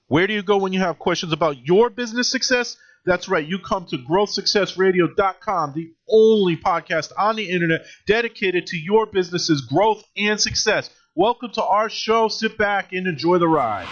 Where do you go when you have questions about your business success? That's right, you come to growthsuccessradio.com, the only podcast on the internet dedicated to your business's growth and success. Welcome to our show. Sit back and enjoy the ride.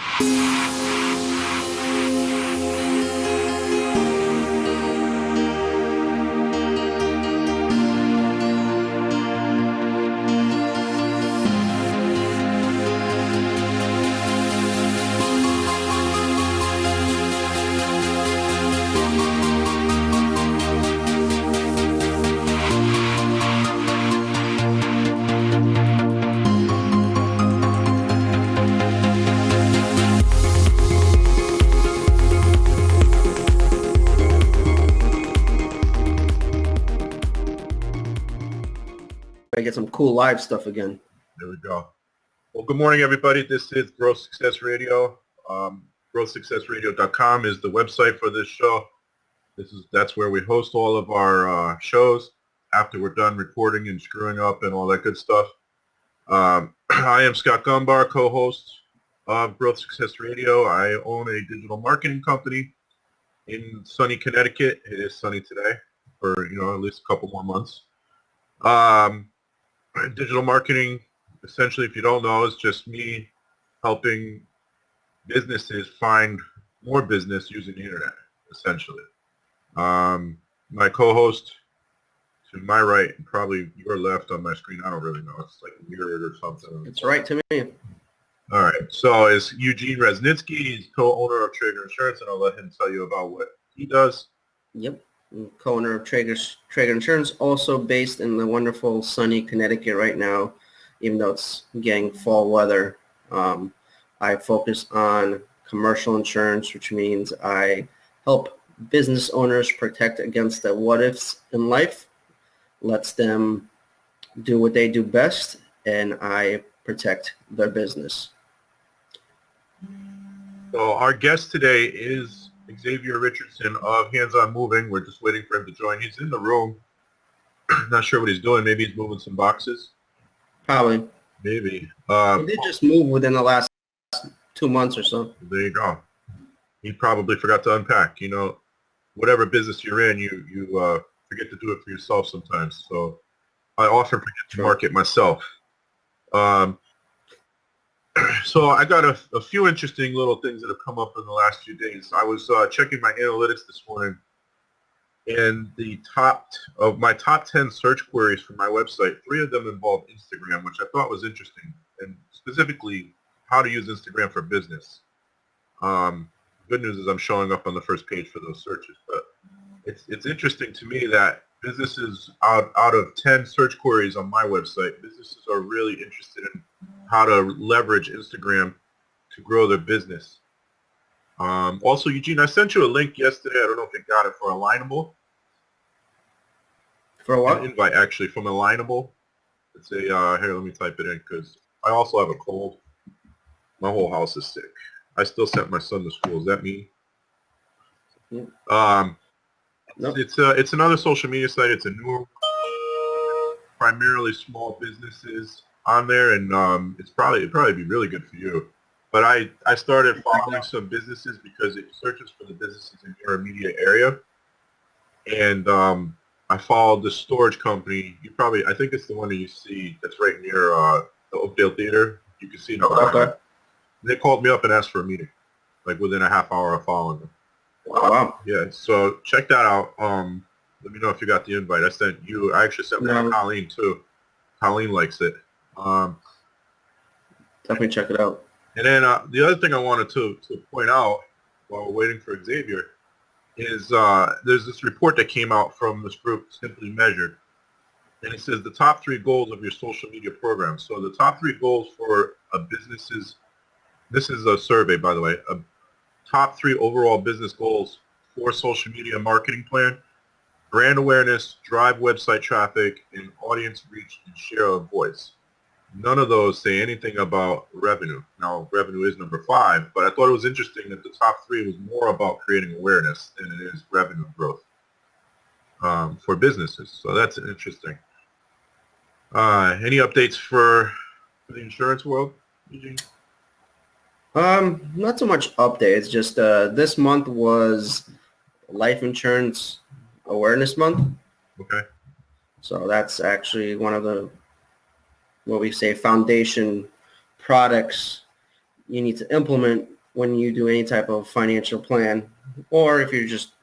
I get some cool live stuff again. There we go. Well, good morning, everybody. This is Growth Success Radio. GrowthSuccessRadio.com is the website for this show. That's where we host all of our shows after we're done recording and screwing up and all that good stuff. I am Scott Gumbar, co-host of Growth Success Radio. I own a digital marketing company in sunny Connecticut. It is sunny today for at least a couple more months. Digital marketing, essentially, if you don't know, is just me helping businesses find more business using the internet, essentially. My co-host to my right, and probably your left on my screen, I don't really know. It's like mirrored or something. It's right to me. All right. So is Eugene Resnitsky. He's co-owner of Traeger Insurance, and I'll let him tell you about what he does. Yep. I'm co-owner of Traeger Insurance, also based in the wonderful sunny Connecticut right now, even though it's getting fall weather. I focus on commercial insurance, which means I help business owners protect against the what-ifs in life, lets them do what they do best, and I protect their business. So our guest today is Xavier Richardson of Hands On Moving. We're just waiting for him to join. He's in the room. Not sure what he's doing. Maybe he's moving some boxes. Probably. Maybe. He did just move within the last 2 months or so. There you go. He probably forgot to unpack. Whatever business you're in, you forget to do it for yourself sometimes. So I often forget to market myself. So I got a few interesting little things that have come up in the last few days. I was checking my analytics this morning, and my top 10 search queries for my website, 3 of them involve Instagram, which I thought was interesting, and specifically how to use Instagram for business. Good news is I'm showing up on the first page for those searches, but it's interesting to me that businesses out of 10 search queries on my website, businesses are really interested in how to leverage Instagram to grow their business. Also, Eugene, I sent you a link yesterday. I don't know if you got it for Alignable. For what? An invite, actually, from Alignable. It's a, here, let me type it in because I also have a cold. My whole house is sick. I still sent my son to school. Is that me? Yeah. Nope. It's another social media site. It's a newer, primarily small businesses on there, and it'd probably be really good for you. But I started following some businesses because it searches for the businesses in your immediate area, and I followed this storage company. I think it's the one that you see that's right near the Oakdale Theater. You can see it. Okay. They called me up and asked for a meeting, like within a half hour of following them. Wow. Yeah, so check that out. Let me know if you got the invite. I actually sent one to Colleen too. Colleen likes it. Definitely check it out. And then the other thing I wanted to point out while we're waiting for Xavier is there's this report that came out from this group, Simply Measured, and it says the top 3 goals of your social media program. So the top 3 goals for a business's, this is a survey, by the way, top 3 overall business goals for social media marketing plan: brand awareness, drive website traffic, and audience reach and share of voice. None of those say anything about revenue. Now, revenue is number 5, but I thought it was interesting that the top 3 was more about creating awareness than it is revenue growth for businesses. So that's interesting. Any updates for the insurance world, Eugene? Not so much updates. Just this month was Life Insurance Awareness Month. Okay. So that's actually one of the, what we say, foundation products you need to implement when you do any type of financial plan, or if you're just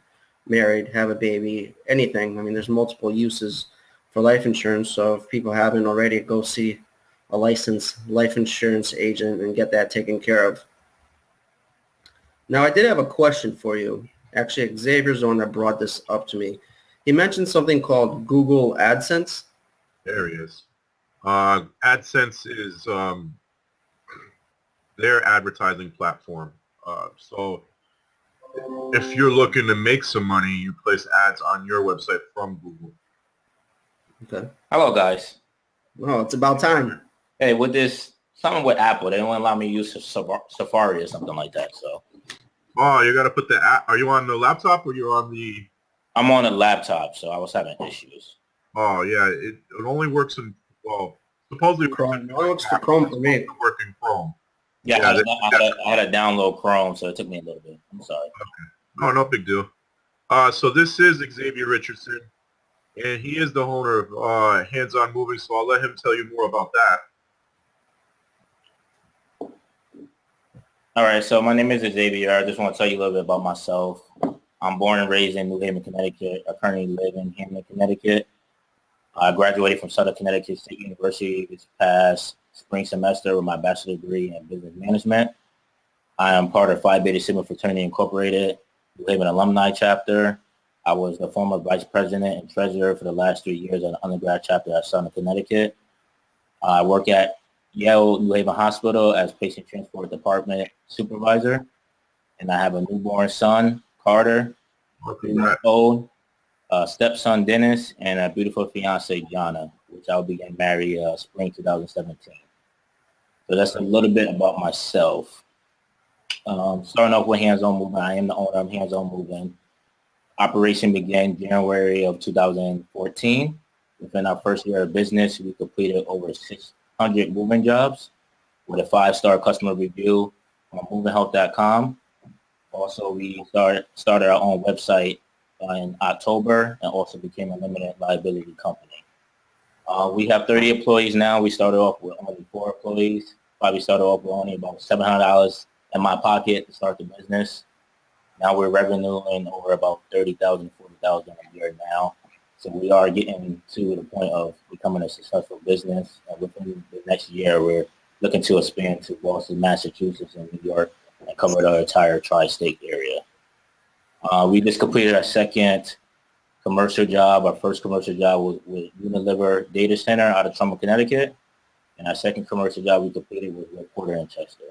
married, have a baby, anything. I mean, there's multiple uses for life insurance. So if people haven't already, go see a licensed life insurance agent and get that taken care of. Now, I did have a question for you. Actually, Xavier's the one that brought this up to me. He mentioned something called Google AdSense. There he is. AdSense is their advertising platform. So if you're looking to make some money, you place ads on your website from Google. Okay. Hello, guys. Well, it's about time. Hey, with this, something with Apple, they don't allow me to use Safari or something like that. So Oh, you got to put the app. Are you on the laptop or you're on the? I'm on a laptop, so I was having issues. Oh yeah, it only works in, well, supposedly Chrome. It works for Chrome for me. Work in Chrome. Yeah, Yeah, I had to download Chrome, so it took me a little bit. I'm sorry. No big deal. So this is Xavier Richardson, and he is the owner of Hands On Moving. So I'll let him tell you more about that. All right, so my name is Xavier. I just want to tell you a little bit about myself. I'm born and raised in New Haven, Connecticut. I currently live in Hamden, Connecticut. I graduated from Southern Connecticut State University this past spring semester with my bachelor's degree in business management. I am part of Phi Beta Sigma Fraternity Incorporated, New Haven alumni chapter. I was the former vice president and treasurer for the last 3 years at the undergrad chapter at Southern Connecticut. I work at Yale New Haven Hospital as patient transport department supervisor. And I have a newborn son, Carter, 3 months old, stepson, Dennis, and a beautiful fiance, Gianna, which I'll be getting married spring 2017. So that's a little bit about myself. Starting off with Hands On Moving, I am the owner of Hands On Moving. Operation began January of 2014. Within our first year of business, we completed over 600 moving jobs with a 5-star customer review on movinghealth.com. Also, we started our own website in October and also became a limited liability company. We have 30 employees now. We started off with only 4 employees. Probably started off with only about $700 in my pocket to start the business. Now we're revenuing over about $30,000, $40,000 a year now. So we are getting to the point of becoming a successful business. And within the next year, we're looking to expand to Boston, Massachusetts, and New York, and cover the entire tri-state area. We just completed our second commercial job. Our first commercial job was with Unilever Data Center out of Trumbull, Connecticut. And our second commercial job we completed was with Porter and Chester.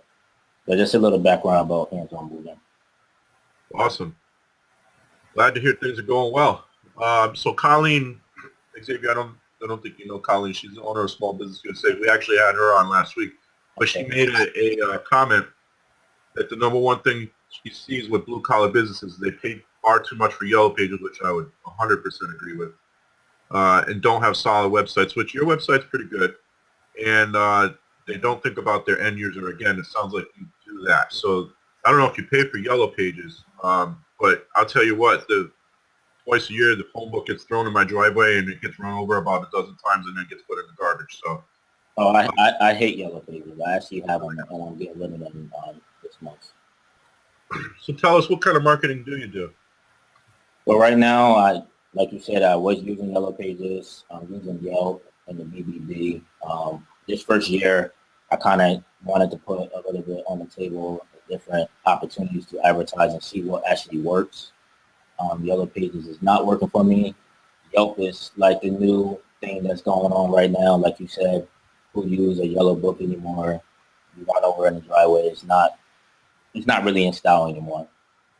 So just a little background about Hands On Moving. Awesome. Glad to hear things are going well. So Colleen, Xavier, I don't think you know Colleen. She's the owner of Small Business USA. We actually had her on last week, but she made a comment that the number one thing she sees with blue collar businesses, they pay far too much for Yellow Pages, which I would 100% agree with, and don't have solid websites, which your website's pretty good, and they don't think about their end user. Again, it sounds like you do that. So I don't know if you pay for Yellow Pages, but I'll tell you what, twice a year the phone book gets thrown in my driveway and it gets run over about a dozen times and then gets put in the garbage. So. Oh, I hate Yellow Pages. I actually have them, and I'm getting rid of them this month. So tell us, what kind of marketing do you do? Well, right now, like you said, I was using Yellow Pages. I'm using Yelp and the BBB. This first year, I kind of wanted to put a little bit on the table, different opportunities to advertise and see what actually works. Yellow Pages is not working for me. Yelp is like the new thing that's going on right now. Like you said, who use a yellow book anymore? You run over in the driveway. It's not really in style anymore.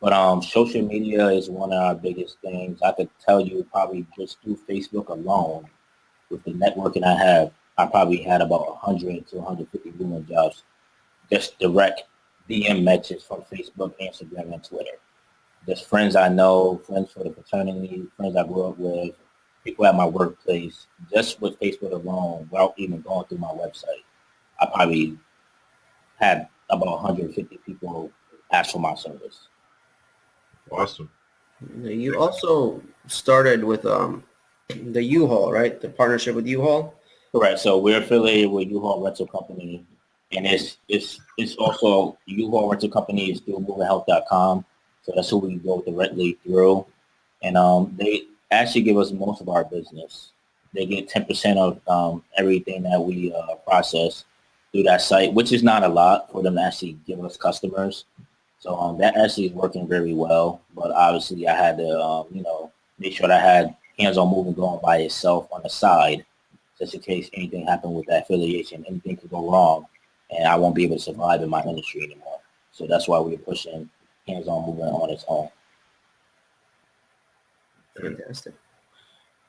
But social media is one of our biggest things. I could tell you probably just through Facebook alone, with the networking I have, I probably had about 100 to 150 moving jobs, just direct DM messages from Facebook, Instagram, and Twitter. Just friends I know, friends for the fraternity, friends I grew up with, people at my workplace, just with Facebook alone, without even going through my website. I probably had about 150 people ask for my service. Awesome. You also started with the U-Haul, right? The partnership with U-Haul. Correct. So we're affiliated with U-Haul Rental Company, and it's also U-Haul Rental Company is through movinghealth.com. So that's who we go directly through, and they actually give us most of our business. They get 10% of everything that we process through that site, which is not a lot for them to actually give us customers. So that actually is working very well. But obviously, I had to, make sure that I had hands-on moving going by itself on the side, just in case anything happened with that affiliation. Anything could go wrong, and I won't be able to survive in my industry anymore. So that's why we're pushing hands-on movement on its own. Fantastic.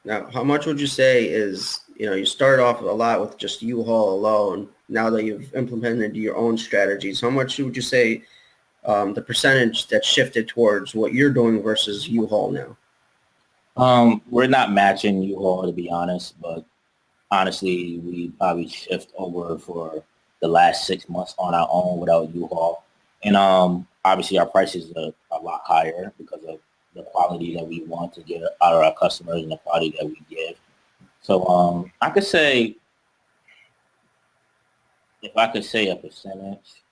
Now, how much would you say is, you started off a lot with just U-Haul alone. Now that you've implemented your own strategies, how much would you say the percentage that shifted towards what you're doing versus U-Haul now? We're not matching U-Haul, to be honest, but honestly, we probably shift over for the last 6 months on our own without U-Haul. And obviously, our prices are a lot higher because of the quality that we want to get out of our customers and the quality that we give. So I could say, if I could say a percentage,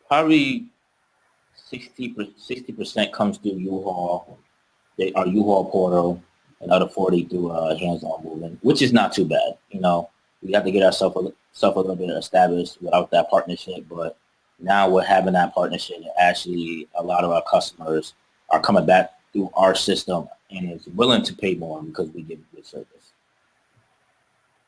probably 60% comes through U-Haul, our U-Haul portal, another 40 through hands-on movement, which is not too bad. We have to get ourselves a little bit established without that partnership, but now we're having that partnership, and actually a lot of our customers are coming back through our system and is willing to pay more because we give good service.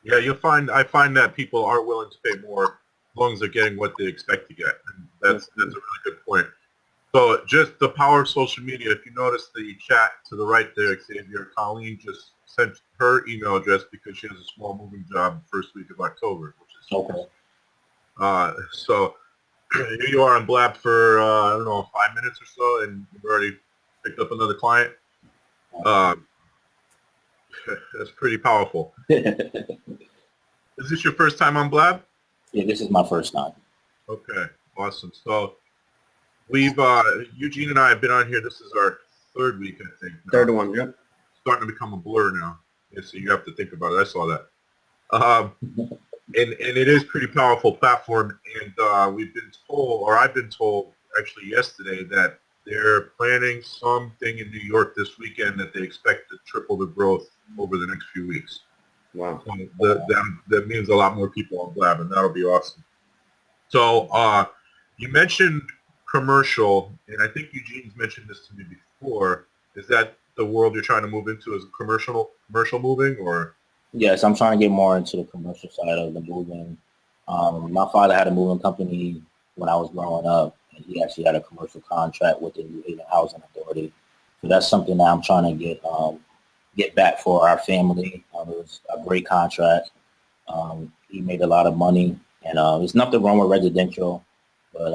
Yeah, I find that people are willing to pay more as long as they're getting what they expect to get. And that's a really good point. So just the power of social media, if you notice the chat to the right there, Xavier, Colleen just sent her email address because she has a small moving job the first week of October, which is okay. So here you are on Blab for, 5 minutes or so, and you've already picked up another client. That's pretty powerful. Is this your first time on Blab? Yeah, this is my first time. Okay, awesome. So we've, Eugene and I have been on here. This is our third week, I think. Third one, yep. Starting to become a blur now. Yeah, so you have to think about it. I saw that. And it is pretty powerful platform. And we've been told, or I've been told actually yesterday, that they're planning something in New York this weekend that they expect to triple the growth over the next few weeks. Wow. So that means a lot more people on Blab, and that'll be awesome. So you mentioned commercial, and I think Eugene's mentioned this to me before. Is that the world you're trying to move into, is commercial moving, or? Yes, I'm trying to get more into the commercial side of the moving. My father had a moving company when I was growing up, and he actually had a commercial contract with the New Haven Housing Authority. So that's something that I'm trying to get back for our family. It was a great contract. He made a lot of money, and there's nothing wrong with residential, but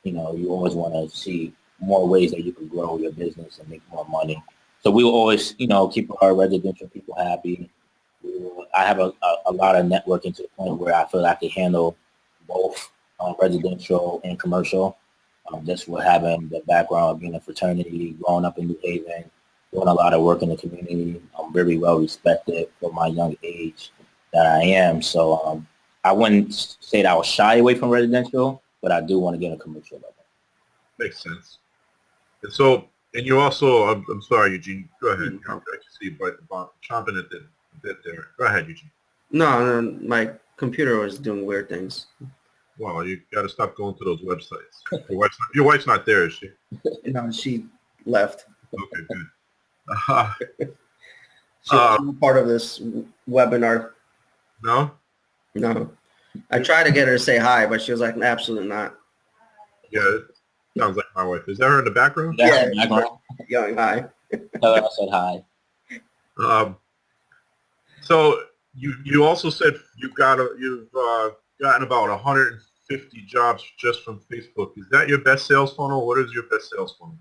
you always want to see more ways that you can grow your business and make more money. So we will always, keep our residential people happy. I have a lot of networking to the point where I feel I can handle both residential and commercial. Just with having the background of being a fraternity, growing up in New Haven, doing a lot of work in the community. I'm very well respected for my young age that I am. So I wouldn't say that I was shy away from residential, but I do want to get a commercial level. Makes sense. And so, and you also, I'm sorry, Eugene, go ahead. I can see you chomping at the bit there. Go ahead, Eugene. No, my computer was doing weird things. Well, you got to stop going to those websites. Your wife's not there, is she? No, she left. Okay, good. She wasn't part of this webinar. No? No. I tried to get her to say hi, but she was like, absolutely not. Yeah, it sounds like my wife. Is that her in the background? Yeah. Yelling hi. Tell her I said hi. So you also said you've gotten about 150 jobs just from Facebook. Is that your best sales funnel? What is your best sales funnel?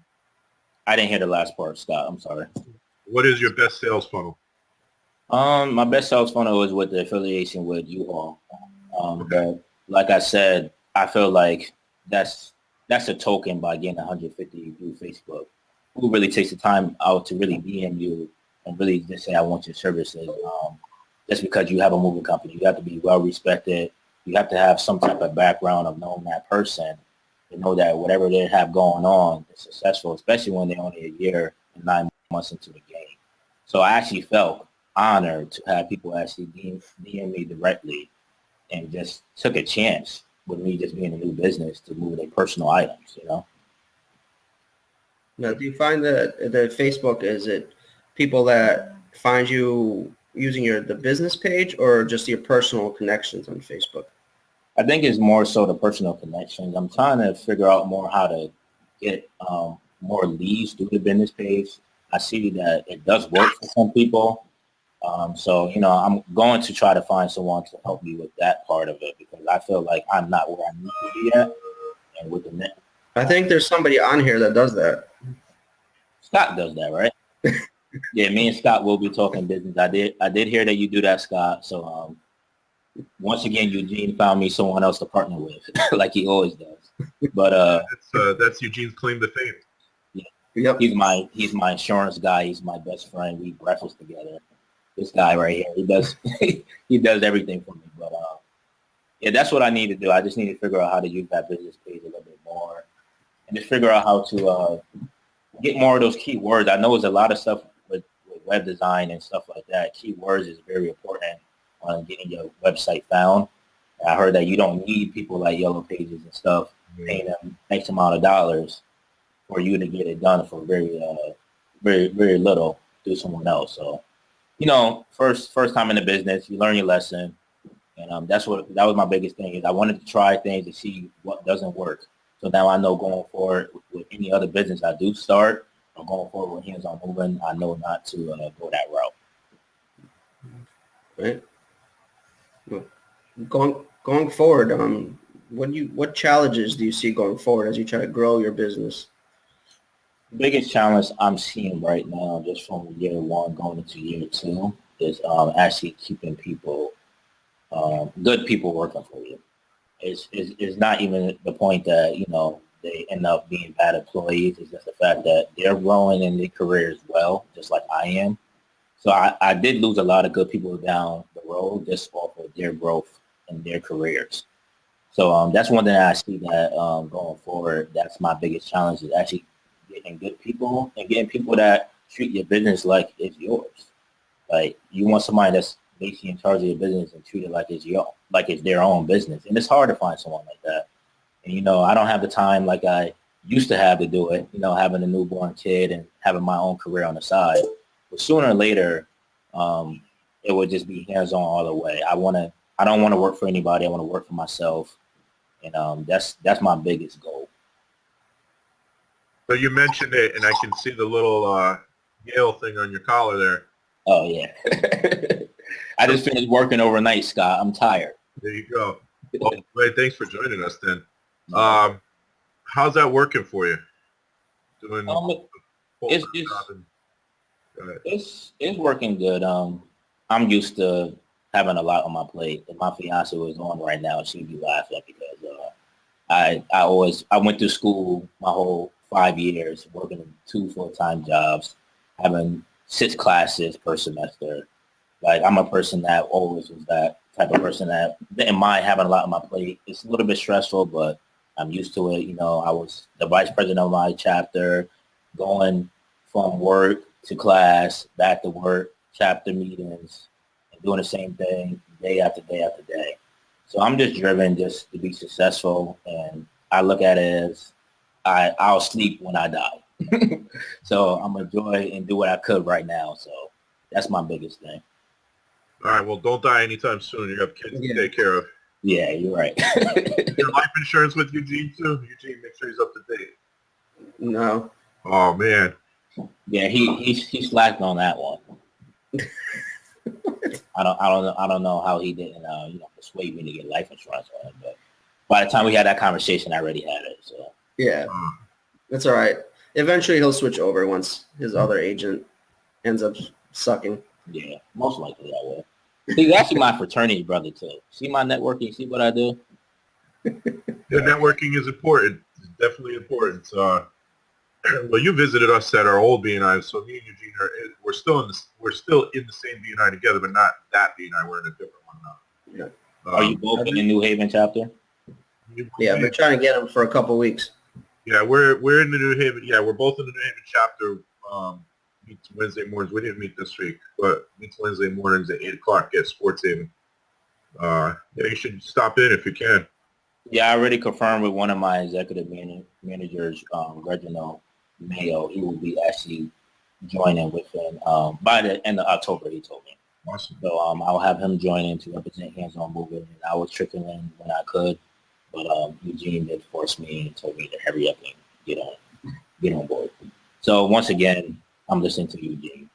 I didn't hear the last part, Scott. I'm sorry. What is your best sales funnel? My best sales funnel is with the affiliation with U-Haul. Okay. like I said, I feel like that's a token by getting 150 through Facebook. Who really takes the time out to really DM you and really just say, I want your services? Just because you have a moving company, you have to be well respected. You have to have some type of background of knowing that person to know that whatever they have going on is successful, especially when they're only a year and 9 months into the game. So I actually felt honored to have people actually DM me directly and just took a chance with me just being a new business to move their personal items, you know? Now, do you find that the Facebook, is it people that find you using the business page or just your personal connections on Facebook? I think it's more so the personal connections. I'm trying to figure out more how to get more leads through the business page. I see that it does work for some people. So, you know, I'm going to try to find someone to help me with that part of it because I feel like I'm not where I need to be at. And with the net, I think there's somebody on here that does that. Scott does that, right? Yeah, me and Scott will be talking business. I did hear that you do that, Scott. So once again, Eugene found me someone else to partner with, like he always does. But that's Eugene's claim to fame. Yeah, Yep. he's my insurance guy. He's my best friend. We breakfast together. This guy right here, he does he does everything for me. But yeah, that's what I need to do. I just need to figure out how to use that business page a little bit more, and just figure out how to get more of those keywords. I know there's a lot of stuff with web design and stuff like that. Keywords is very important on getting your website found. And I heard that you don't need people like Yellow Pages and stuff paying them X amount of dollars for you to get it done for very, very little through someone else. So, you know, first time in the business, you learn your lesson. And that was my biggest thing is I wanted to try things to see what doesn't work. So now I know going forward with any other business I do start or going forward with Hands on Moving, I know not to go that route. Right. Well, going forward, what challenges do you see going forward as you try to grow your business? The biggest challenge I'm seeing right now, just from year one going into year two, is actually keeping people, good people working for you. It's not even the point that, you know, they end up being bad employees. It's just the fact that they're growing in their career as well, just like I am. So I did lose a lot of good people down the road just off of their growth in their careers. So that's one thing I see that going forward, that's my biggest challenge is actually getting good people and getting people that treat your business like it's yours. Like you want somebody that's basically in charge of your business and treat it like it's their own business. And it's hard to find someone like that. And, you know, I don't have the time like I used to have to do it, you know, having a newborn kid and having my own career on the side. But sooner or later, it would just be hands-on all the way. I don't want to work for anybody. I want to work for myself. And that's my biggest goal. So you mentioned it, and I can see the little Yale thing on your collar there. Oh, yeah. I just finished working overnight, Scott. I'm tired. There you go. Well, wait, thanks for joining us then. How's that working for you? Doing it's working good. I'm used to having a lot on my plate. If my fiance was on right now, she'd be laughing because I went through school my whole 5 years, working 2 full-time jobs, having 6 classes per semester. Like I'm a person that always was that type of person that didn't mind having a lot on my plate. It's a little bit stressful, but I'm used to it. You know, I was the vice president of my chapter, going from work to class, back to work, chapter meetings, and doing the same thing day after day after day. So I'm just driven just to be successful, and I look at it as I'll sleep when I die. So I'm gonna enjoy and do what I could right now. So that's my biggest thing. All right, well, don't die anytime soon. You have kids to take care of. Yeah, you're right. Your life insurance with Eugene too? Eugene, make sure he's up to date. No. Oh man. Yeah, he slacked on that one. I don't know how he didn't persuade me to get life insurance on it, but by the time we had that conversation, I already had it. So yeah, that's all right. Eventually, he'll switch over once his other agent ends up sucking. Yeah, most likely I will. He's actually my fraternity brother too. See my networking? See what I do? Yeah, networking is important. It's definitely important. Well, you visited us at our old BNI, so me and Eugene we're still in the same BNI together, but not that BNI. We're in a different one now. Yeah. Are you both in the New Haven chapter? Yeah, I've been trying to get them for a couple weeks. Yeah, we're in the New Haven. Yeah, we're both in the New Haven chapter. Meets Wednesday mornings. We didn't meet this week, but meets Wednesday mornings at 8 o'clock at Sports Haven. Yeah, you should stop in if you can. Yeah, I already confirmed with one of my executive managers, Reginald Mayo. He will be actually joining within by the end of October. He told me. Awesome. So I'll have him join in to represent hands-on movement, and I was trickling in when I could, but Eugene did force me and told me to hurry up and get on board. So once again, I'm listening to Eugene.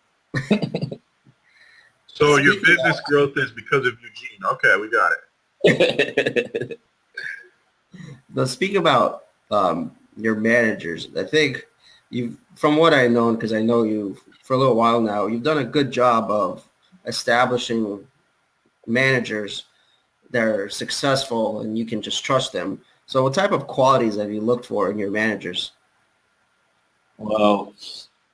So your business growth is because of Eugene. Okay, we got it. Let's speak about your managers. I think from what I know, because I know you for a little while now, you've done a good job of establishing managers that are successful and you can just trust them. So what type of qualities have you looked for in your managers? Well,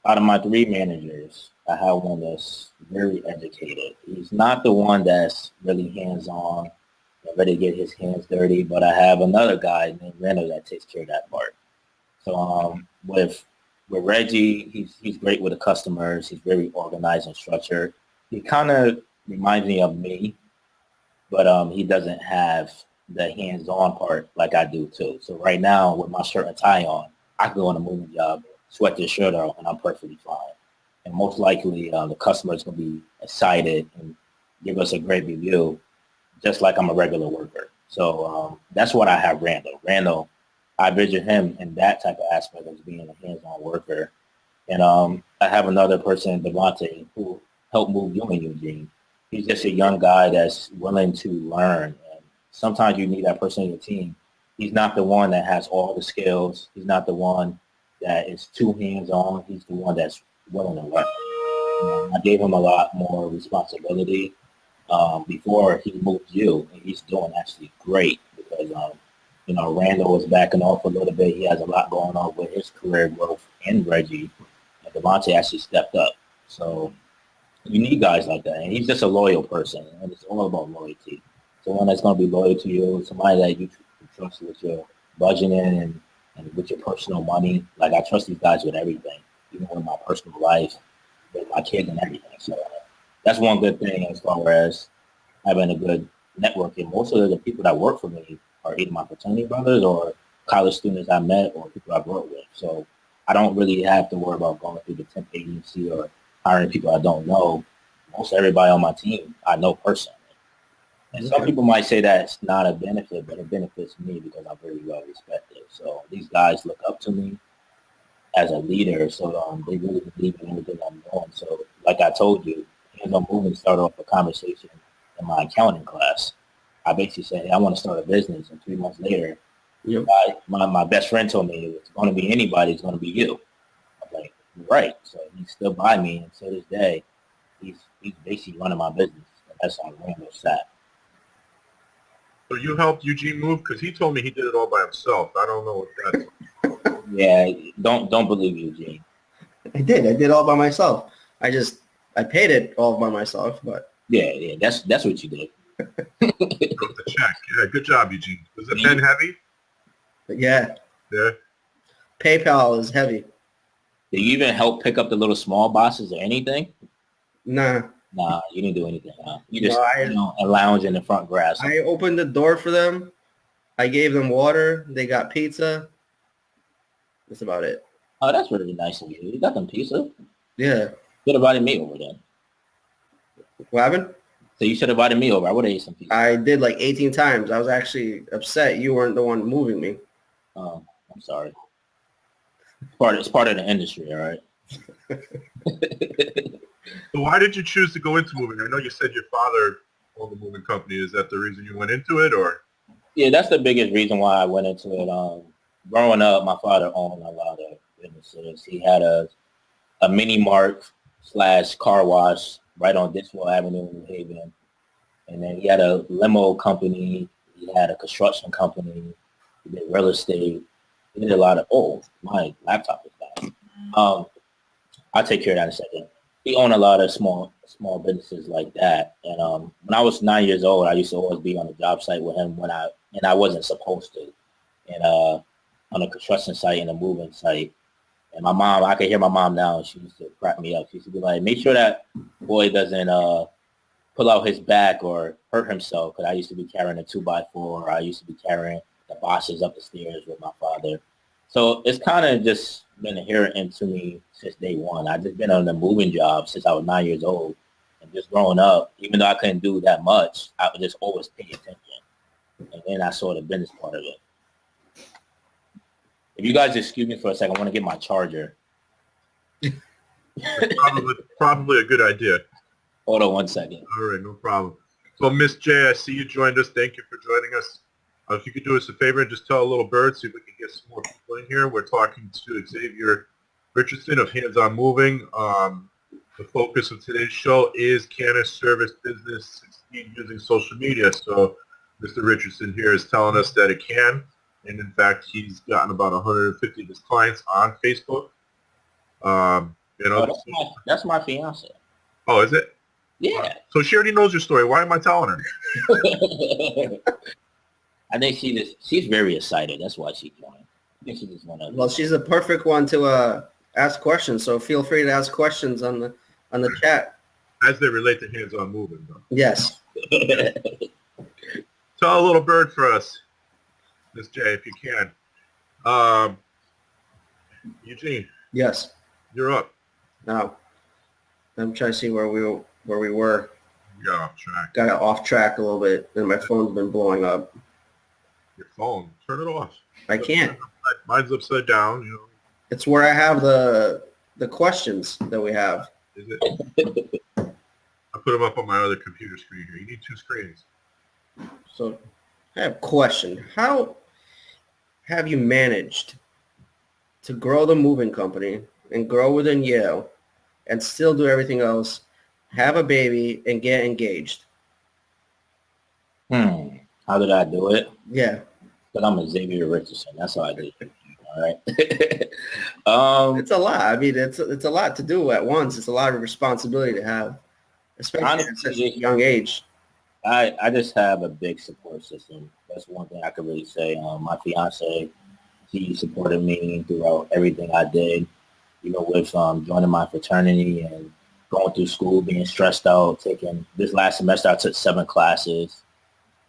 out of my 3 managers, I have one that's very educated. He's not the one that's really hands-on and ready to get his hands dirty, but I have another guy named Randall that takes care of that part. So with Reggie, he's great with the customers. He's very organized and structured. He kind of reminds me of me, but he doesn't have the hands-on part like I do too. So right now, with my shirt and tie on, I can go on a moving job, sweat this shirt out, and I'm perfectly fine. And most likely, the customer is going to be excited and give us a great review, just like I'm a regular worker. So that's what I have Randall. Randall, I vision him in that type of aspect of being a hands-on worker. And I have another person, Devontae, who helped move you and Eugene. He's just a young guy that's willing to learn. And sometimes you need that person in your team. He's not the one that has all the skills. He's not the one that is too hands-on. He's the one that's willing to learn. I gave him a lot more responsibility before he moved you, and he's doing actually great because Randall was backing off a little bit. He has a lot going on with his career growth and Reggie, and Devontae actually stepped up. So you need guys like that, and he's just a loyal person, and it's all about loyalty. Someone that's going to be loyal to you, somebody that you trust with your budgeting and with your personal money. Like I trust these guys with everything, even with my personal life, with my kids and everything. So that's one good thing as far as having a good networking. Most of the people that work for me are either my fraternity brothers or college students I met or people I've worked with. So I don't really have to worry about going through the temp agency or hiring people I don't know. Most everybody on my team I know personally. And some people might say that's not a benefit, but it benefits me because I'm very well respected. So these guys look up to me as a leader. So they really believe in everything I'm doing. So like I told you, hands-on movement started off a conversation in my accounting class. I basically said, hey, I want to start a business. And 3 months later, my best friend told me if it's going to be anybody, it's going to be you. I'm like, you're right. So he's still by me. And to this day, he's basically running my business. And that's on Rainbow Sat. So you helped Eugene move? Because he told me he did it all by himself. I don't know what that's. Yeah, don't believe Eugene. I did all by myself. I paid it all by myself, but Yeah, that's what you did. Wrote the check. Yeah, good job, Eugene. Was the pen heavy? yeah, Yeah. PayPal is heavy. Did you even help pick up the little small boxes or anything? Nah. Nah, you didn't do anything, huh? You just No, and lounge in the front grass. I opened the door for them. I gave them water. They got pizza. That's about it. Oh, that's really nice of you. You got them pizza? Yeah. Should have invited me over then. What happened? So you should have invited me over. I would have ate some pizza. I did like 18 times. I was actually upset you weren't the one moving me. Oh, I'm sorry. It's part of the industry, all right? So why did you choose to go into moving? I know you said your father owned the moving company. Is that the reason you went into it, or? Yeah, that's the biggest reason why I went into it. Growing up, my father owned a lot of businesses. He had a mini mart / car wash right on Dixwell Avenue in New Haven. And then he had a limo company. He had a construction company. He did real estate. He did a lot of, oh, my laptop is down. I'll take care of that in a second. He owned a lot of small businesses like that. And when I was 9 years old, I used to always be on the job site with him and I wasn't supposed to. And on a construction site and a moving site. And my mom, I can hear my mom now. She used to crack me up. She used to be like, make sure that boy doesn't pull out his back or hurt himself. Because I used to be carrying a 2x4. I used to be carrying the boxes up the stairs with my father. So it's kind of just been inherent into me since day one. I've just been on the moving job since I was 9 years old. And just growing up, even though I couldn't do that much, I would just always pay attention. And then I saw the business part of it. If you guys excuse me for a second, I want to get my charger. Probably a good idea. Hold on one second. All right, no problem. So, Miss J, I see you joined us. Thank you for joining us. If you could do us a favor and just tell a little bird, see if we can get some more people in here. We're talking to Xavier Richardson of Hands On Moving. The focus of today's show is, can a service business succeed using social media? So Mr. Richardson here is telling us that it can. And in fact, he's gotten about 150 of his clients on Facebook. That's my fiance. Oh, is it? Yeah. So she already knows your story. Why am I telling her? I think she's very excited. That's why she joined. I think she just want to. Well, she's the perfect one to ask questions. So feel free to ask questions on the chat. As they relate to Hands On Moving, though. Yes. Tell a little bird for us, Miss J, if you can. Eugene. Yes. You're up. Now, I'm trying to see where we were. You got off track. Got off track a little bit, and my phone's been blowing up. Your phone. Turn it off. I can't. Mine's upside down. You know. It's where I have the questions that we have. Is it? I put them up on my other computer screen here. You need two screens. So I have a question. How have you managed to grow the moving company and grow within Yale and still do everything else, have a baby, and get engaged? How did I do it? Yeah. Because I'm a Xavier Richardson. That's how I did it. All right. It's a lot. I mean, it's a lot to do at once. It's a lot of responsibility to have, especially at such a young age. I just have a big support system. That's one thing I could really say. My fiance, she supported me throughout everything I did, you know, with joining my fraternity and going through school, being stressed out, taking this last semester, I took 7 classes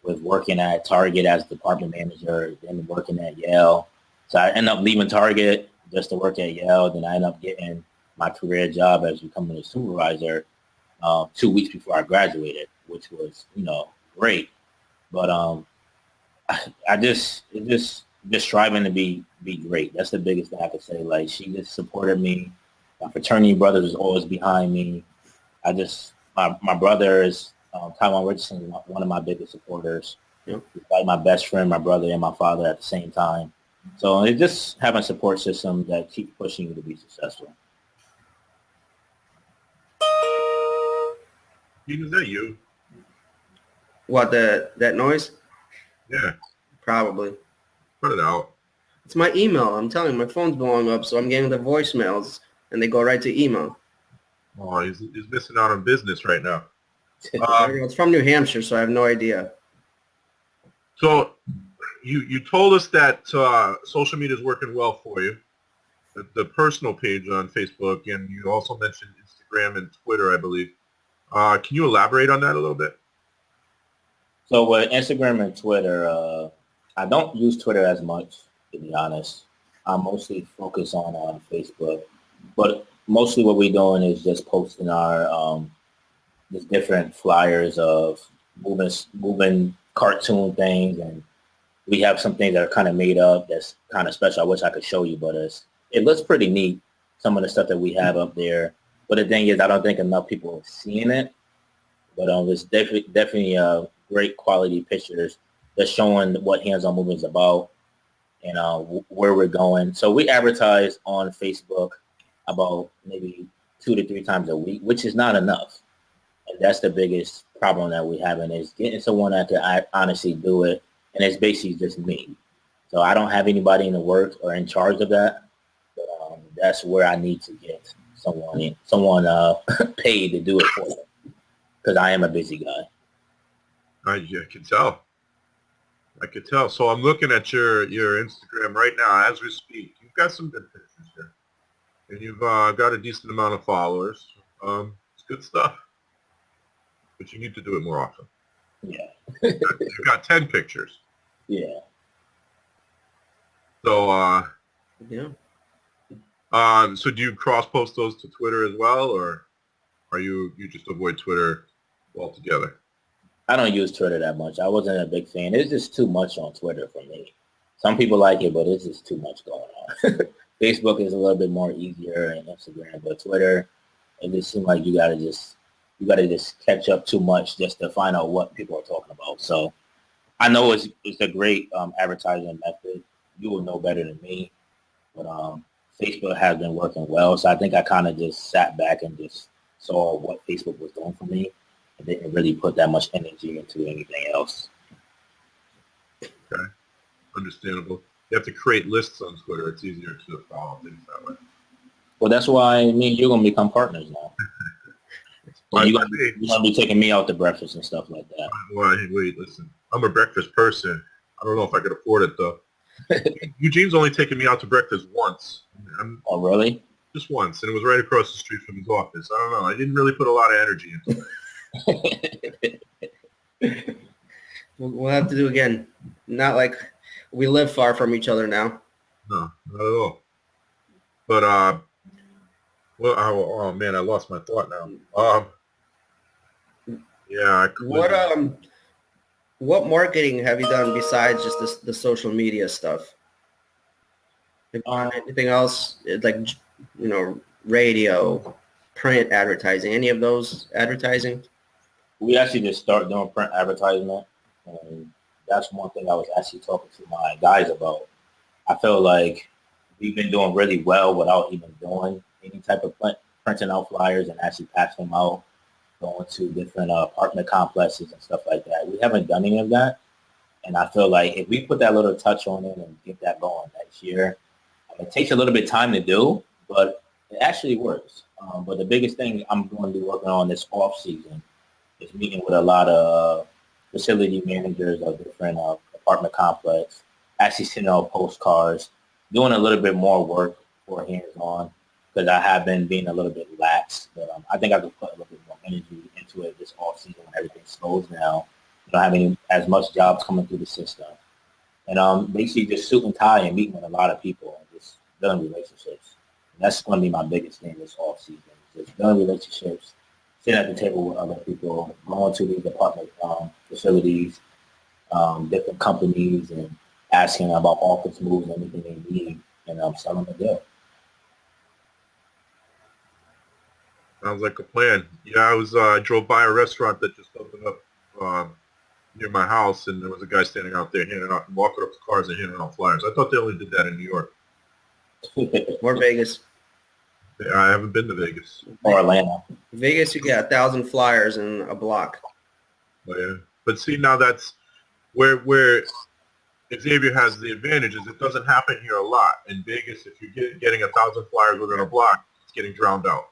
with working at Target as department manager, then working at Yale. So I ended up leaving Target just to work at Yale. Then I ended up getting my career job as becoming a supervisor 2 weeks before I graduated, which was, you know, great. But I just striving to be great. That's the biggest thing I could say. Like, she just supported me. My fraternity brothers was always behind me. My brother is Taiwan Richardson, is one of my biggest supporters. Yep. He's like my best friend, my brother, and my father at the same time. So it's just having a support system that keeps pushing you to be successful. Is that you? What, that noise? Yeah. Probably. Put it out. It's my email. I'm telling you, my phone's blowing up, so I'm getting the voicemails, and they go right to email. Oh, he's missing out on business right now. It's from New Hampshire, so I have no idea. So you told us that social media is working well for you, the personal page on Facebook, and you also mentioned Instagram and Twitter, I believe. Can you elaborate on that a little bit? So with Instagram and Twitter, I don't use Twitter as much, to be honest. I mostly focus on Facebook. But mostly what we're doing is just posting our just different flyers of moving cartoon things, and we have some things that are kind of made up that's kind of special. I wish I could show you, but it looks pretty neat, some of the stuff that we have up there. But the thing is, I don't think enough people are seeing it. But it's definitely great quality pictures that's showing what Hands On Moving is about and where we're going. So we advertise on Facebook about maybe 2 to 3 times a week, which is not enough. And that's the biggest problem that we have, is getting someone that can honestly do it and it's basically just me. So I don't have anybody in the works or in charge of that. But that's where I need to get someone paid to do it for me, because I am a busy guy. I can tell. I could tell. So I'm looking at your Instagram right now as we speak. You've got some good pictures here, and you've got a decent amount of followers. It's good stuff, but you need to do it more often. Yeah. You've got 10 pictures. Yeah. So Yeah. So do you cross post those to Twitter as well, or are you just avoid Twitter altogether? I don't use Twitter that much. I wasn't a big fan. It's just too much on Twitter for me. Some people like it, but it's just too much going on. Facebook is a little bit more easier, and Instagram, but Twitter, it just seems like you gotta just catch up too much just to find out what people are talking about. So I know it's a great advertising method. You will know better than me, but Facebook has been working well. So I think I kind of just sat back and just saw what Facebook was doing for me. I didn't really put that much energy into anything else. Okay, understandable. You have to create lists on Twitter. It's easier to follow things that way. Well, that's why me and you're gonna become partners now. You're gonna be taking me out to breakfast and stuff like that. Well, wait, listen. I'm a breakfast person. I don't know if I could afford it though. Eugene's only taken me out to breakfast once. Oh, really? Just once, and it was right across the street from his office. I don't know. I didn't really put a lot of energy into it. We'll have to do again. Not like we live far from each other now. No, not at all. But well, oh man, I lost my thought now. Yeah. What marketing have you done besides just the social media stuff? Anything else, like, radio, print advertising, any of those advertising? We actually just started doing print advertisement, and that's one thing I was actually talking to my guys about. I feel like we've been doing really well without even doing any type of printing out flyers and actually passing them out, going to different apartment complexes and stuff like that. We haven't done any of that, and I feel like if we put that little touch on it and get that going next year, it takes a little bit of time to do, but it actually works. But the biggest thing I'm going to be working on this off season is meeting with a lot of facility managers of different apartment complex, actually sending out postcards, doing a little bit more work for hands-on, because I have been being a little bit lax. But I think I could put a little bit more energy into it this off season when everything slows down. You don't have as much jobs coming through the system. And basically just suit and tie and meeting with a lot of people and just building relationships. And that's going to be my biggest thing this off season. Just building relationships, sitting at the table with other people, going to these apartment facilities, different companies, and asking about office moves and anything they need, and selling the deal. Sounds like a plan. Yeah, I drove by a restaurant that just opened up near my house, and there was a guy standing out there walking up to cars and handing out flyers. I thought they only did that in New York. Or Vegas. Yeah, I haven't been to Vegas. Or Atlanta. Vegas, you get 1,000 flyers in a block. Oh, yeah. But see, now that's where Xavier has the advantage is it doesn't happen here a lot. In Vegas, if you're getting 1,000 flyers within a block, it's getting drowned out.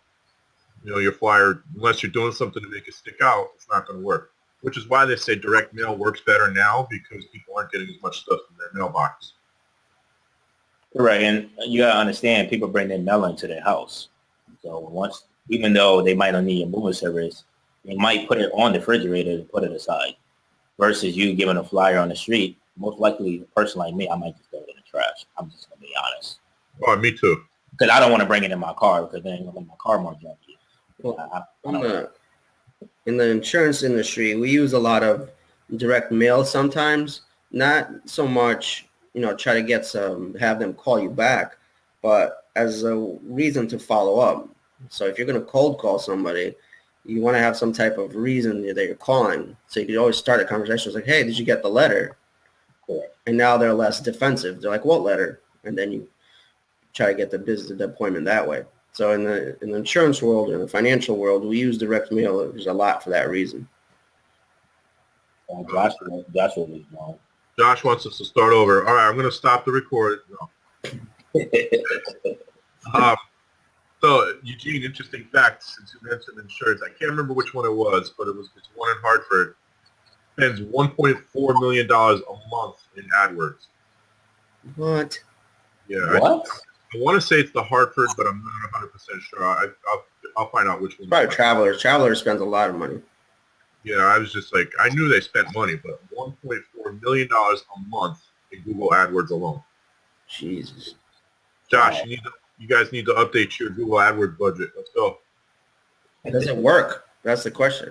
Your flyer, unless you're doing something to make it stick out, it's not going to work. Which is why they say direct mail works better now, because people aren't getting as much stuff in their mailbox. Right, and you gotta understand, people bring their mail into their house. So even though they might not need a moving service, they might put it on the refrigerator and put it aside. Versus you giving a flyer on the street, most likely a person like me, I might just throw it in the trash. I'm just gonna be honest. Oh, me too. Because I don't want to bring it in my car, because then I'm gonna make my car more junky. Well, in the insurance industry, we use a lot of direct mail sometimes. Not so much, try to have them call you back, but as a reason to follow up. So if you're going to cold call somebody, you want to have some type of reason that you're calling. So you could always start a conversation. It's like, hey, did you get the letter? And now they're less defensive. They're like, what letter? And then you try to get the appointment that way. So in the insurance world, in the financial world, we use direct mail. There's a lot for that reason. Joshua was wrong. Josh wants us to start over. All right, I'm going to stop the record. No. So, Eugene, interesting fact, since you mentioned insurance, I can't remember which one it was, but it's one in Hartford. Spends $1.4 million a month in AdWords. What? Yeah. What? I want to say it's the Hartford, but I'm not 100% sure. I'll find out which one. Probably Travelers. Travelers spends a lot of money. Yeah, I was just like, I knew they spent money, but $1.4 million a month in Google AdWords alone. Jesus. Josh, you guys need to update your Google AdWords budget. Let's go. Does it work? That's the question.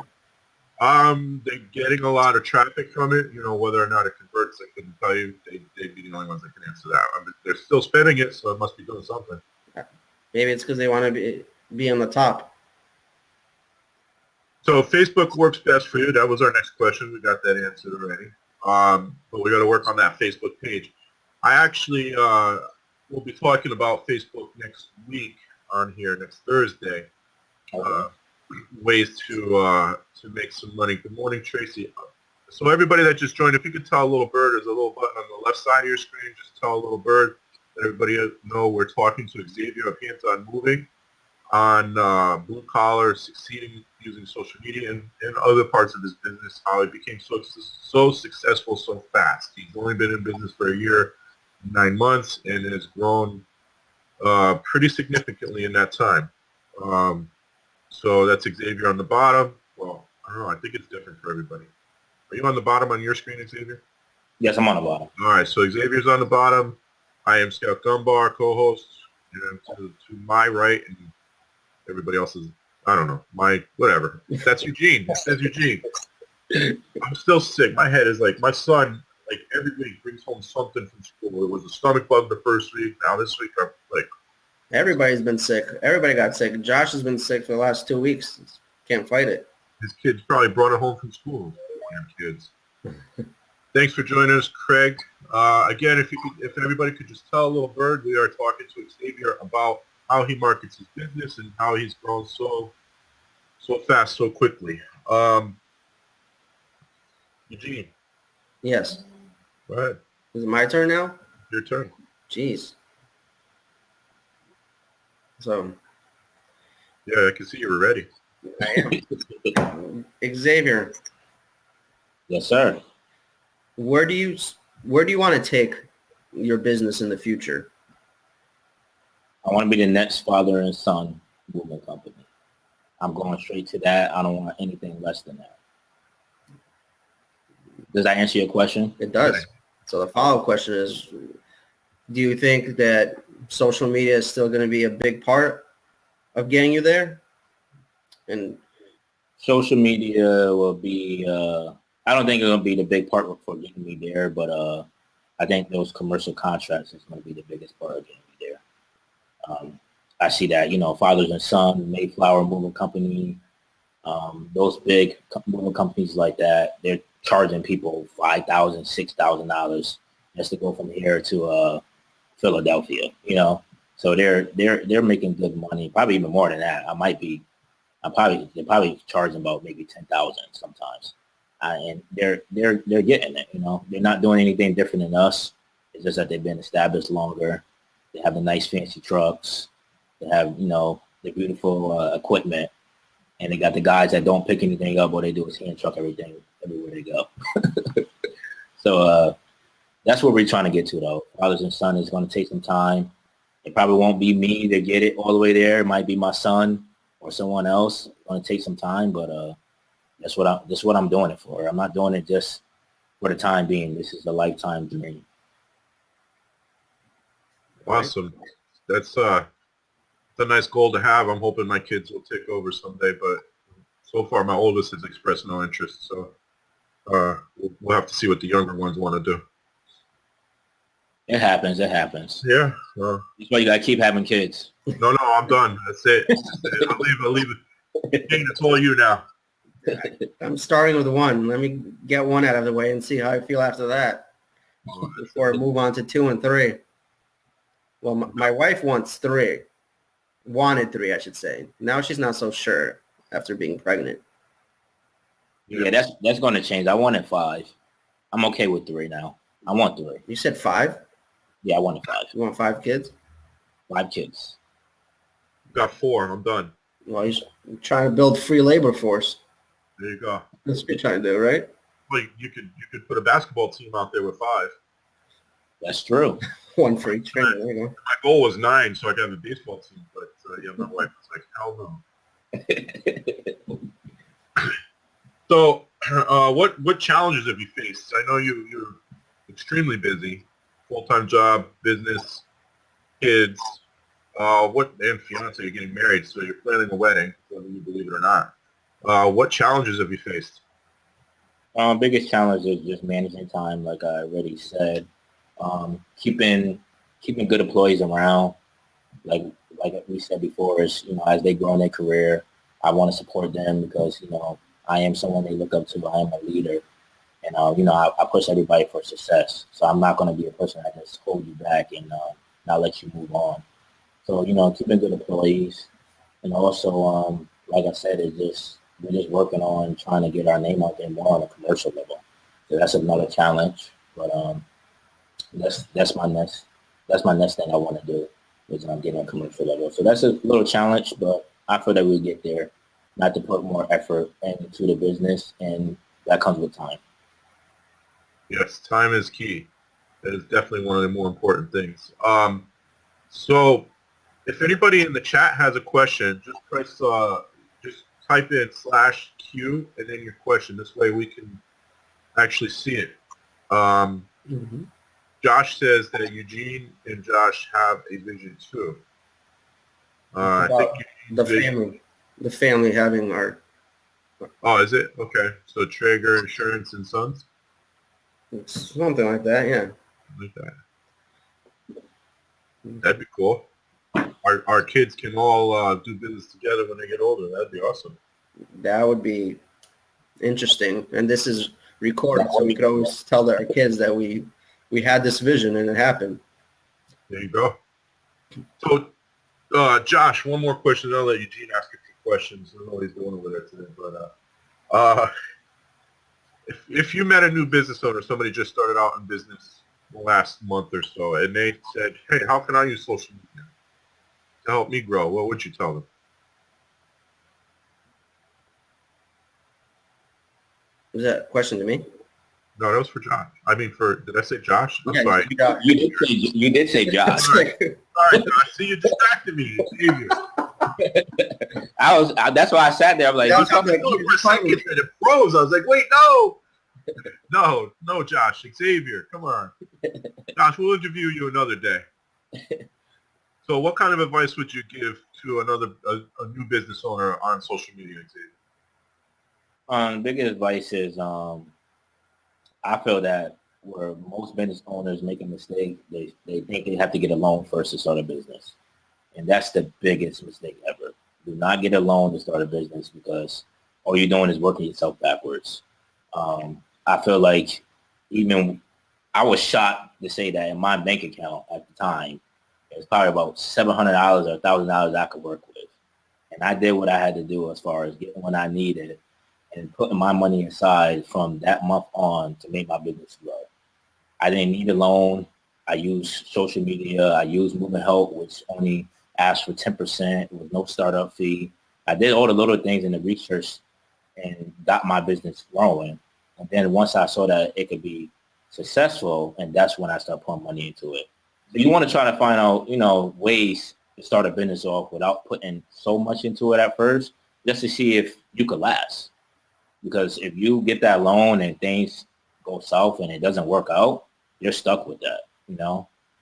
They're getting a lot of traffic from it. Whether or not it converts, I couldn't tell you. They'd be the only ones that can answer that. I mean, they're still spending it, so it must be doing something. Maybe it's because they want to be on the top. So Facebook works best for you. That was our next question. We got that answered already. But we got to work on that Facebook page. I actually will be talking about Facebook next week on here, next Thursday. Ways to make some money. Good morning, Tracy. So everybody that just joined, if you could tell a little bird, there's a little button on the left side of your screen. Just tell a little bird. Let everybody know we're talking to Xavier of Hands on Moving on blue collar, succeeding using social media and other parts of his business, how he became so successful so fast. He's only been in business for a year, 9 months, and has grown pretty significantly in that time. So that's Xavier on the bottom. Well, I don't know. I think it's different for everybody. Are you on the bottom on your screen, Xavier? Yes, I'm on the bottom. All right. So Xavier's on the bottom. I am Scout Dunbar, co-host. And to my right, and everybody else is, I don't know, whatever. That's Eugene. It says Eugene. I'm still sick. My head is like, my son, like every week brings home something from school. It was a stomach bug the first week. Now this week, I'm like, everybody's been sick. Everybody got sick. Josh has been sick for the last 2 weeks. Can't fight it. his kids probably brought it home from school. Damn kids. Thanks for joining us, Craig. Again, if everybody could just tell a little bird, we are talking to Xavier about how he markets his business and how he's grown so fast, so quickly. Eugene. Yes. Go ahead. Is it my turn now? Your turn. Jeez. So. Yeah, I can see you were ready. I am. Xavier. Yes, sir. Where do you want to take your business in the future? I want to be the next father and son movement company. I'm going straight to that. I don't want anything less than that. Does that answer your question? It does. So the follow-up question is, do you think that social media is still going to be a big part of getting you there? And social media will be, I don't think it'll be the big part for getting me there, but I think those commercial contracts is going to be the biggest part of getting me there. I see that, Fathers and Son, Mayflower Moving Company, those big moving companies like that, they're charging people $5,000, $6,000 just to go from here to Philadelphia, So they're making good money, probably even more than that. They're probably charging about maybe $10,000 sometimes, and they're getting it. They're not doing anything different than us. It's just that they've been established longer. They have the nice fancy trucks. They have the beautiful equipment, and they got the guys that don't pick anything up. All they do is hand truck everything everywhere they go. So that's what we're trying to get to, though. Fathers and Son is going to take some time. It probably won't be me to get it all the way there. It might be my son or someone else. It's going to take some time, but that's what I'm doing it for. I'm not doing it just for the time being. This is a lifetime dream. Awesome. That's a nice goal to have. I'm hoping my kids will take over someday, but so far my oldest has expressed no interest. So we'll have to see what the younger ones want to do. It happens. Yeah. That's why you gotta keep having kids. No, I'm done. That's it. I'll leave it. It's all you now. I'm starting with one. Let me get one out of the way and see how I feel after that before I move on to 2 and 3. Well, my wife wanted 3, I should say. Now she's not so sure after being pregnant. Yeah, that's going to change. I wanted 5. I'm okay with 3 now. I want 3. You said 5? Yeah, I wanted 5. You want 5 kids? 5 kids. Got 4. I'm done. Well, he's trying to build free labor force. There you go. That's what you're trying to do, right? Well, you could put a basketball team out there with 5. That's true. 1 for each family. There you go. My goal was 9, so I could have a baseball team. But yeah, my wife was like, hell no. So, what challenges have you faced? I know you're extremely busy, full-time job, business, kids, and fiance. You're getting married, so you're planning a wedding, whether you believe it or not. What challenges have you faced? Biggest challenge is just managing time, like I already said. Keeping good employees around, like we said before, is as they grow in their career, I want to support them because I am someone they look up to. I am a leader, and I push everybody for success. So I'm not going to be a person that just hold you back and not let you move on. So keeping good employees, and also like I said, we're just working on trying to get our name out there more on a commercial level. So that's another challenge, but that's my next thing I want to do is getting a commercial level. So that's a little challenge, but I feel that we'll get there. Not to put more effort into the business, and that comes with time. Yes, time is key. That is definitely one of the more important things. So if anybody in the chat has a question, just press, just type in /Q and then your question. This way we can actually see it. Josh says that Eugene and Josh have a vision too. I think the family having our. Oh, is it? Okay. So Traeger Insurance and Sons? Something like that, yeah. Like that. That'd be cool. Our kids can all do business together when they get older. That'd be awesome. That would be interesting. And this is recorded, so we could always tell our kids that we had this vision and it happened. There you go. So, Josh, one more question. I'll let Eugene ask a few questions. I don't know what he's doing over there today, but if you met a new business owner, somebody just started out in business the last month or so, and they said, "Hey, how can I use social media to help me grow?" What would you tell them? Was that a question to me? No, that was for Josh. I mean, did I say Josh? I'm Yeah, sorry. You did say Josh. Sorry, Josh. See, you distracted me. Xavier. That's why I sat there. I'm like, For a second, it froze. I was like, wait, no. No, Josh. Xavier, come on. Josh, we'll interview you another day. So what kind of advice would you give to a new business owner on social media, Xavier? The biggest advice is I feel that where most business owners make a mistake, they think they have to get a loan first to start a business. And that's the biggest mistake ever. Do not get a loan to start a business because all you're doing is working yourself backwards. I feel like even I was shocked to say that in my bank account at the time, it was probably about $700 or $1,000 I could work with. And I did what I had to do as far as getting what I needed and putting my money aside from that month on to make my business grow. I didn't need a loan. I used social media. I used Movement Help, which only asked for 10% with no startup fee. I did all the little things in the research and got my business growing. And then once I saw that it could be successful, and that's when I started putting money into it. So you want to try to find out, ways to start a business off without putting so much into it at first, just to see if you could last. Because if you get that loan and things go south and it doesn't work out, you're stuck with that,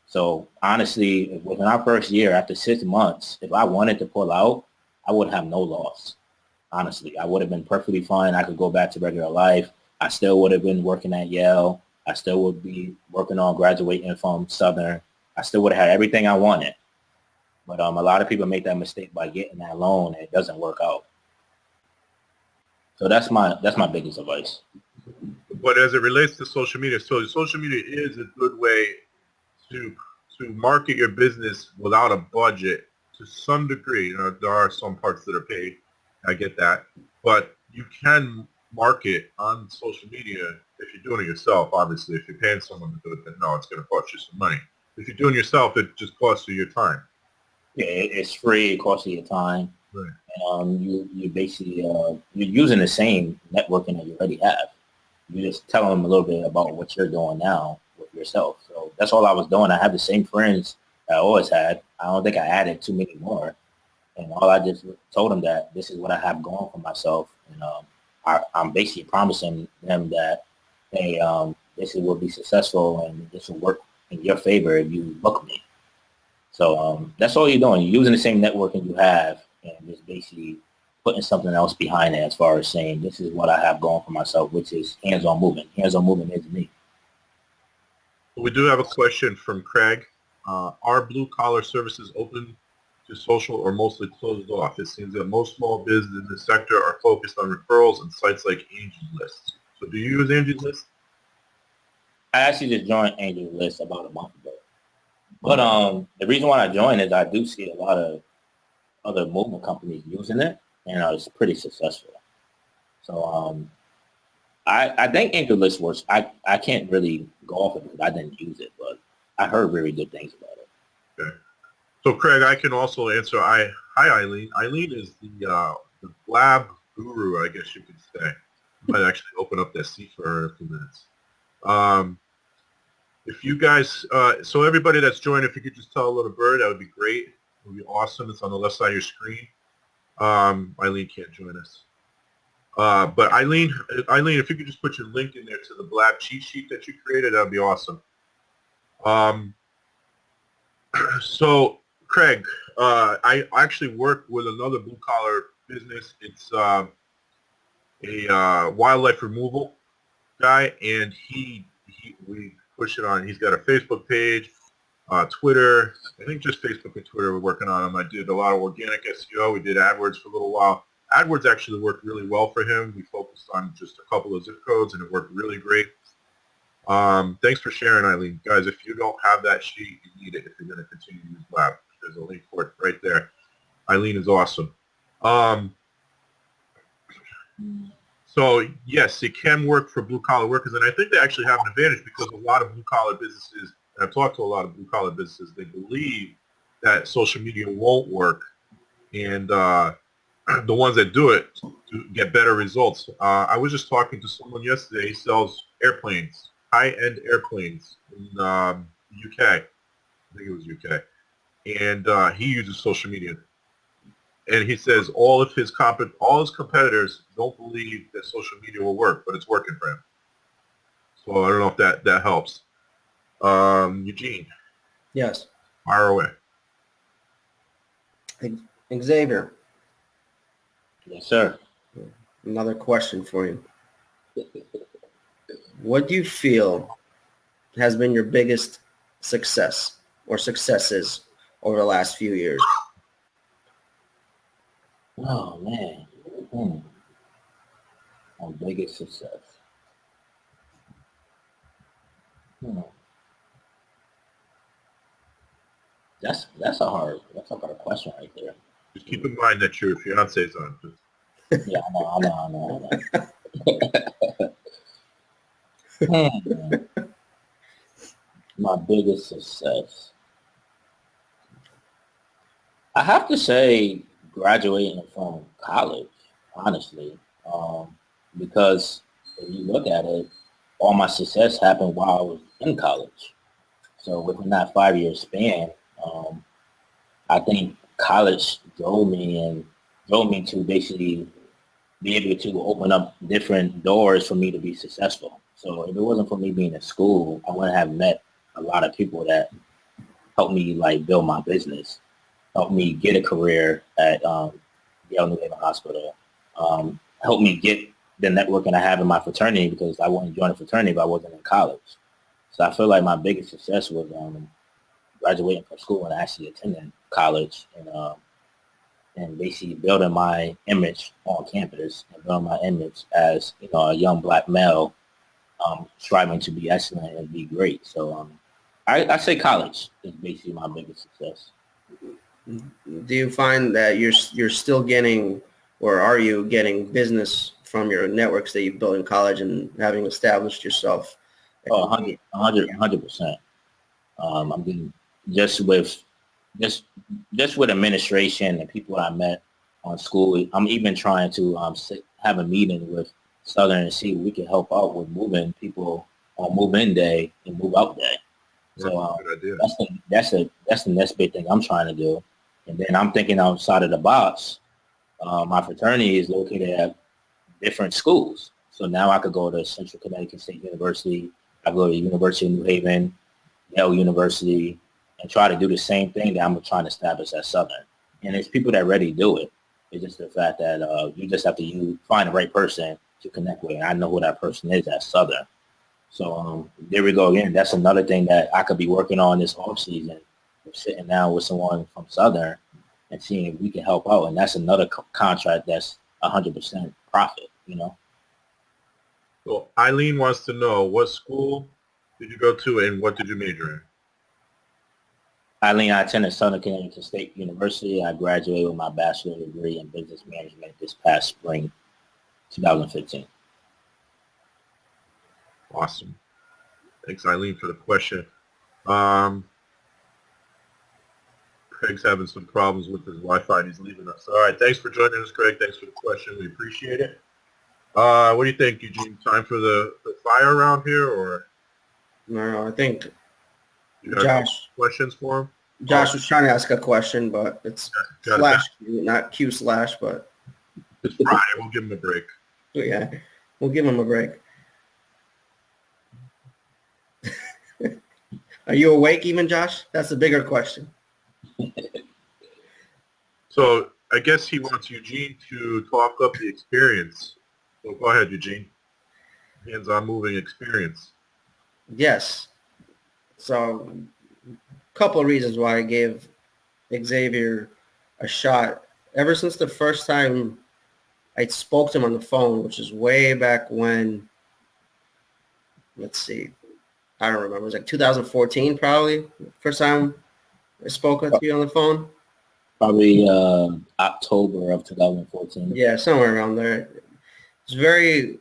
So honestly, within our first year, after 6 months, if I wanted to pull out, I would have no loss. Honestly, I would have been perfectly fine. I could go back to regular life. I still would have been working at Yale. I still would be working on graduating from Southern. I still would have had everything I wanted. But a lot of people make that mistake by getting that loan and it doesn't work out. So that's my biggest advice. But as it relates to social media, so social media is a good way to market your business without a budget to some degree. There are some parts that are paid. I get that. But you can market on social media If you're doing it yourself, obviously, if you're paying someone to do it, then no, it's going to cost you some money. If you're doing it yourself, it just costs you your time. Yeah, it's free. It costs you your time. Right. And you basically you're using the same networking that you already have. You just tell them a little bit about what you're doing now with yourself. So that's all I was doing. I have the same friends I always had. I don't think I added too many more. And all I just told them that this is what I have going for myself. And I'm basically promising them that, hey, this will be successful and this will work in your favor if you book me. So that's all you're doing. You're using the same networking you have and just basically putting something else behind it as far as saying this is what I have going for myself, which is hands-on movement. Hands-on movement is me. We do have a question from Craig. Are blue-collar services open to social or mostly closed off? It seems that most small businesses in this sector are focused on referrals and sites like Angie's List. So do you use Angie's List? I actually just joined Angie's List about a month ago. But the reason why I joined is I do see a lot of other movement companies using it, and it's pretty successful. So I think Angie's List works. I can't really go off of it because I didn't use it, but I heard very good things about it. Okay. So Craig, I can also answer. Hi Eileen. Eileen is the Blab guru, I guess you could say. I might actually open up that seat for her in a few minutes. If you guys, so everybody that's joined, if you could just tell a little bird, that would be great. It would be awesome. It's on the left side of your screen. Eileen can't join us. But Eileen, if you could just put your link in there to the Blab cheat sheet that you created, that would be awesome. So Craig, I actually work with another blue collar business. It's a wildlife removal guy, and we push it on. He's got a Facebook page, Twitter. I think just Facebook and Twitter we're working on him. I did a lot of organic SEO. We did AdWords for a little while. AdWords actually worked really well for him. We focused on just a couple of zip codes, and it worked really great. Thanks for sharing, Eileen. Guys, if you don't have that sheet, you need it if you're going to continue to use Blab. There's a link for it right there. Eileen is awesome. So, yes, it can work for blue-collar workers, and I think they actually have an advantage because a lot of blue-collar businesses, and I've talked to a lot of blue-collar businesses, they believe that social media won't work, and the ones that do it get better results. I was just talking to someone yesterday. He sells airplanes, high-end airplanes in the UK. I think it was UK. And he uses social media. And he says all his competitors don't believe that social media will work, but it's working for him. So I don't know if that helps. Eugene. Yes. Fire away. Xavier, Yes, sir. another question for you. What do you feel has been your biggest success or successes over the last few years? Oh, man. My biggest success. That's a hard question right there. Just keep in mind that your fiance is on. Yeah, I know. My biggest success. I have to say graduating from college, honestly, because if you look at it, all my success happened while I was in college. So within that 5-year span, I think college drove me to basically be able to open up different doors for me to be successful. So if it wasn't for me being in school, I wouldn't have met a lot of people that helped me like build my business, helped me get a career at Yale New Haven Hospital, helped me get the networking I have in my fraternity because I wouldn't join a fraternity if I wasn't in college. So I feel like my biggest success was graduating from school and actually attending college and basically building my image on campus and building my image as a young black male striving to be excellent and be great. So I say college is basically my biggest success. Do you find that you're still getting, or are you getting business from your networks that you've built in college and having established yourself. Oh, 100%. I'm getting just with administration and people I met on school. I'm even trying to have a meeting with Southern and see if we can help out with moving people on move-in day and move-out day. So that's the next big thing I'm trying to do. And then I'm thinking outside of the box. My fraternity is located at different schools. So now I could go to Central Connecticut State University. I go to University of New Haven, Yale University, and try to do the same thing that I'm trying to establish at Southern. And there's people that already do it. It's just the fact that you just have to find the right person to connect with. And I know who that person is at Southern. So there we go again. That's another thing that I could be working on this off season. Sitting down with someone from Southern and seeing if we can help out. And that's another contract that's 100% profit, So Eileen wants to know, what school did you go to and what did you major in? Eileen, I attended Southern Connecticut State University. I graduated with my bachelor's degree in business management this past spring, 2015. Awesome. Thanks, Eileen, for the question. Craig's having some problems with his Wi-Fi and he's leaving us. All right. Thanks for joining us, Craig. Thanks for the question. We appreciate it. What do you think, Eugene? Time for the fire round here, or? No, I think You got Josh questions for him? Josh was trying to ask a question, but it's Got /Q, not Q/, but It's Friday. We'll give him a break. yeah, we'll give him a break. Are you awake even, Josh? That's the bigger question. So I guess he wants Eugene to talk up the experience. So go ahead, Eugene. Hands-on moving experience. Yes. So a couple of reasons why I gave Xavier a shot. Ever since the first time I spoke to him on the phone, which is way back when, let's see, I don't remember. It was like 2014 probably. First time I spoke with you on the phone. Probably October of 2014. Yeah, somewhere around there. It's very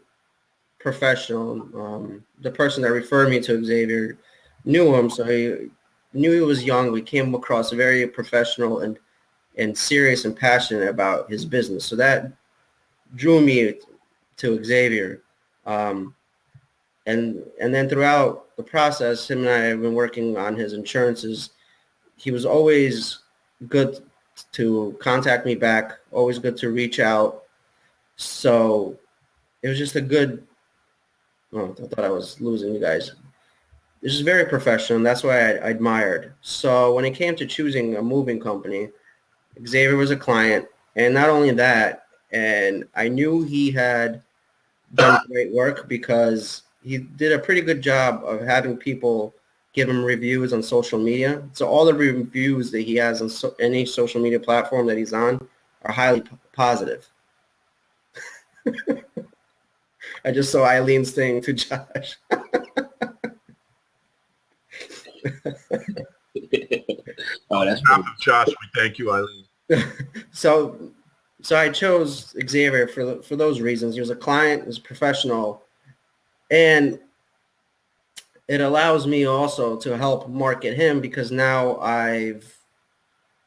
professional. The person that referred me to Xavier knew him, so he knew he was young. We came across very professional and serious and passionate about his business. So that drew me to Xavier. And then throughout the process, him and I have been working on his insurances. He was always good to contact me back, always good to reach out. So it was just a good, I thought I was losing you guys. This is very professional, and that's why I admired. So when it came to choosing a moving company, Xavier was a client, and not only that, and I knew he had done great work because he did a pretty good job of having people give him reviews on social media. So all the reviews that he has on any social media platform that he's on are highly positive. I just saw Eileen's thing to Josh. Oh, that's Enough of Josh. We thank you, Eileen. So I chose Xavier for those reasons. He was a client, he was a professional, and it allows me also to help market him because now I've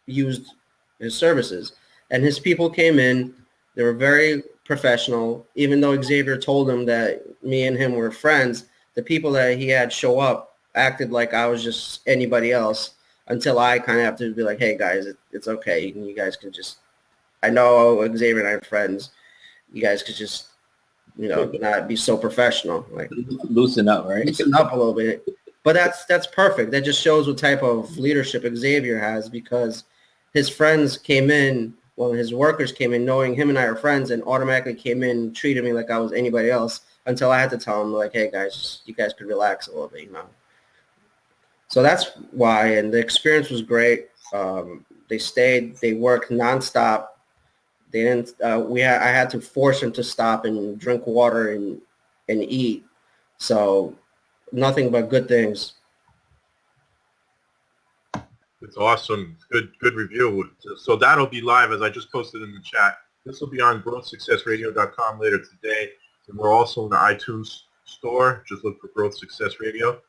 used his services. And his people came in. They were very professional. Even though Xavier told him that me and him were friends, the people that he had show up acted like I was just anybody else until I kind of have to be like, hey, guys, it's okay. You guys can just, I know Xavier and I are friends. You guys could just, not be so professional. Like loosen up, right? Loosen up a little bit. But that's perfect. That just shows what type of leadership Xavier has because his friends came in, his workers came in knowing him and I are friends and automatically came in, treated me like I was anybody else until I had to tell them like, hey guys, you guys could relax a little bit, So that's why, and the experience was great. They stayed, they worked nonstop. They didn't. I had to force them to stop and drink water and eat. So nothing but good things. It's awesome. Good review. So that'll be live, as I just posted in the chat. This will be on growthsuccessradio.com later today. And we're also in the iTunes store. Just look for Growth Success Radio.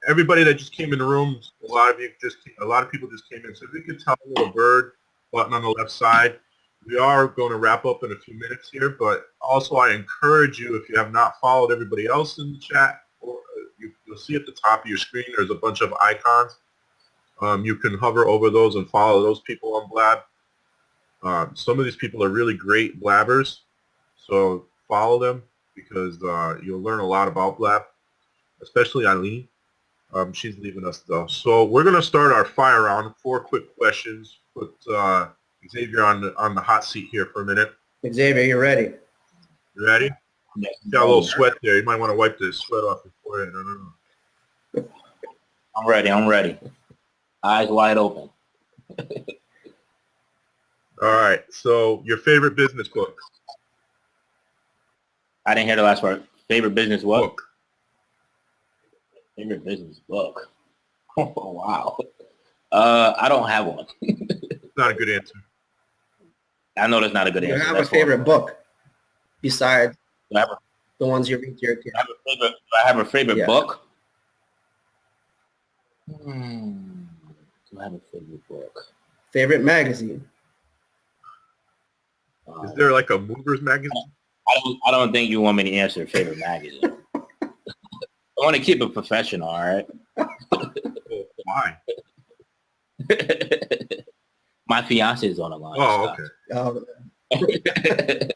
Everybody that just came in the room, a lot of people just came in. So if you could tell a little bird button on the left side, we are going to wrap up in a few minutes here. But also, I encourage you, if you have not followed everybody else in the chat, you'll see at the top of your screen there's a bunch of icons. You can hover over those and follow those people on Blab. Some of these people are really great blabbers, so follow them because you'll learn a lot about Blab, especially Eileen. She's leaving us though. So we're going to start our fire round. 4 quick questions. Put Xavier on the hot seat here for a minute. Xavier, you ready? You ready? Yes. Got a little sweat there. You might want to wipe the sweat off your forehead. I don't know. I'm ready. Eyes wide open. All right. So your favorite business book? I didn't hear the last part. Favorite business what? Book. Favorite business book. Oh, wow. I don't have one. Not a good answer. I know that's not a good You answer. have a That's favorite book besides Do I have a, the ones you read to your kid? do I have a favorite Yeah. book? Do I have a favorite book? Favorite magazine? Is there like a Movers magazine? I don't think you want me to answer favorite magazine. I want to keep it professional, all right? Oh, why? My fiance is on the line. Oh, Scott. okay.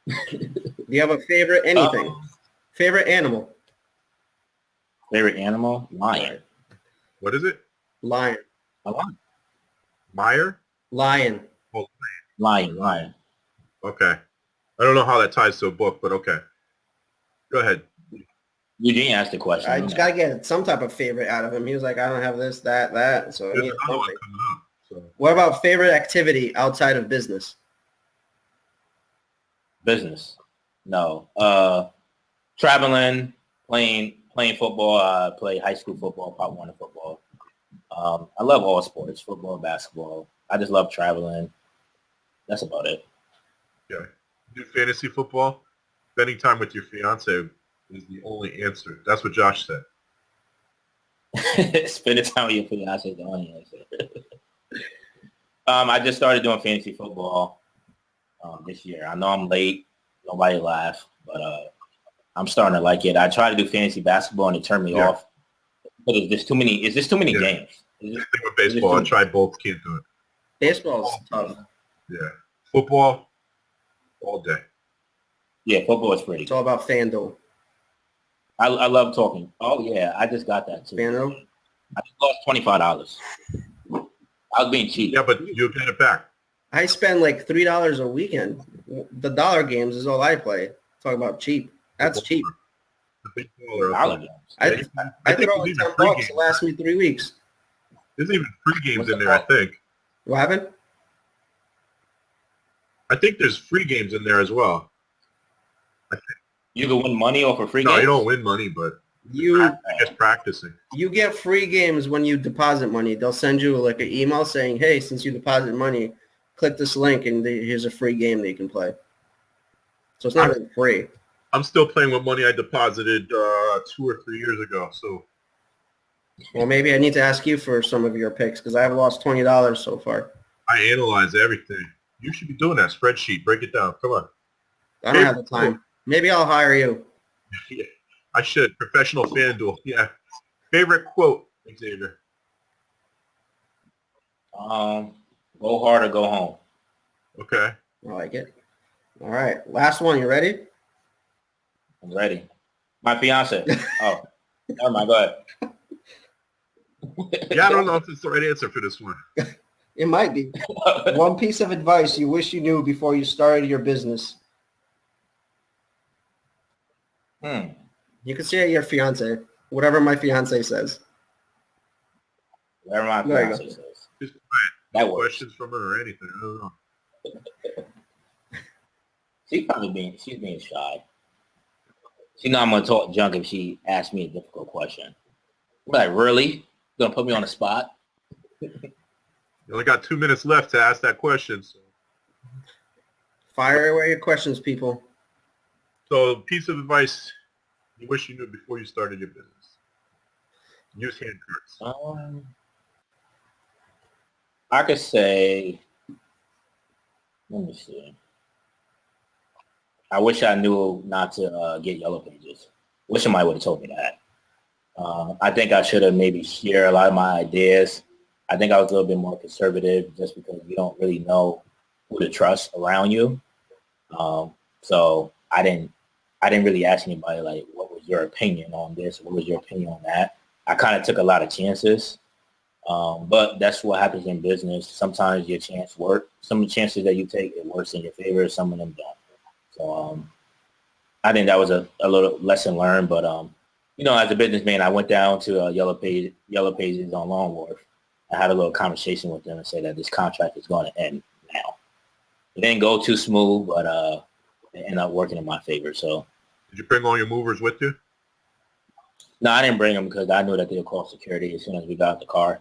Do you have a favorite anything? Favorite animal? Favorite animal? Lion. What is it? Lion. A lion. Meyer? Lion. Lion. Okay. I don't know how that ties to a book, but okay. Go ahead. Eugene asked the question. I just got to get some type of favorite out of him. He was like, I don't have this, that. So I There's need another one something. coming up. So. What about favorite activity outside of business? Business. No. Traveling, playing football. I play high school football, Pop Warner football. I love all sports, football, basketball. I just love traveling. That's about it. Yeah. Do fantasy football? Spending time with your fiance is the only answer. That's what Josh said. Spending time with your fiance is the only answer. I just started doing fantasy football this year. I know I'm late. Nobody laugh, but I'm starting to like it. I tried to do fantasy basketball and it turned me off. But it's just too many games. Same thing with baseball. I tried both. Can't do it. Baseball is tough. Yeah. Football, all day. Yeah, football is pretty. It's all about FanDuel. I love talking. Oh, yeah, I just got that, too. FanDuel? I just lost $25. I was being cheap. Yeah, but you'll get it back. I spend like $3 a weekend. The dollar games is all I play. Talk about cheap. That's cheap. The big baller. Dollar games. I think throw there's in even $10 free to games. last me 3 weeks. There's even free games What's in the there, I call? think. What happened? I think there's free games in there as well. You can win money off a free No, game? you don't win money, but You just practicing. you get free games when you deposit money. They'll send you like an email saying, hey, since you deposit money, click this link and here's a free game that you can play. So it's not really free. I'm still playing with money I deposited 2 or 3 years ago. So Well, maybe I need to ask you for some of your picks because I've lost $20 so far. I analyze everything. You should be doing that spreadsheet. Break it down. Come on. I don't have the time. Maybe I'll hire you. Yeah, I should. Professional FanDuel. Yeah. Favorite quote, Xavier? Go hard or go home. Okay. I like it. All right. Last one. You ready? I'm ready. My fiance. Oh, never mind. Go ahead. Yeah, I don't know if it's the right answer for this one. It might be. One piece of advice you wish you knew before you started your business. You can say your fiance. Whatever my fiance says. Whatever my There you fiance says. Just That works. questions from her or anything. I don't know. She's being shy. She know I'm gonna talk junk if she asks me a difficult question. I'm like, really? You gonna put me on the spot? You only got 2 minutes left to ask that question. Fire away your questions, people. So piece of advice you wish you knew before you started your business. Use hand cards. I could say, let me see. I wish I knew not to get yellow pages. Wish somebody would have told me that. I think I should have maybe shared a lot of my ideas. I think I was a little bit more conservative just because you don't really know who to trust around you. So I didn't really ask anybody like, what was your opinion on this? What was your opinion on that? I kind of took a lot of chances. But that's what happens in business. Sometimes your chance work. Some of the chances that you take, it works in your favor. Some of them don't. So I think that was a little lesson learned. But as a businessman, I went down to Yellow Pages on Long Wharf. I had a little conversation with them and said that this contract is going to end now. It didn't go too smooth, but it ended up working in my favor. So, did you bring all your movers with you? No, I didn't bring them because I knew that they would call security as soon as we got the car.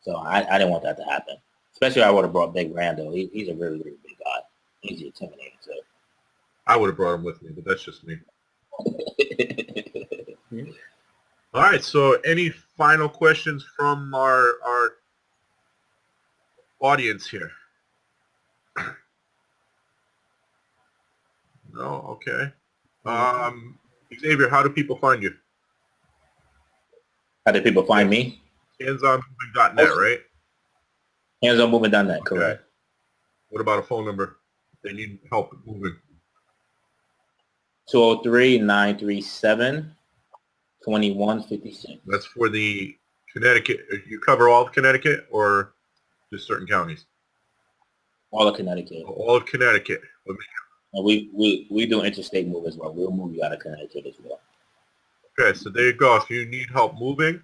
So I didn't want that to happen. Especially I would have brought Big Rando. He's a very, very big guy. He's intimidating. So I would have brought him with me, but that's just me. All right. So any final questions from our audience here? No? Okay. Xavier, how do people find you? How do people find me? Handsonmoving.net, right? Handsonmoving.net, correct. Okay. What about a phone number? They need help moving. 203-937-2156. That's for the Connecticut. You cover all of Connecticut or just certain counties? All of Connecticut. All of Connecticut. And we do interstate move as well. We'll move you out of Connecticut as well. Okay, so there you go. If you need help moving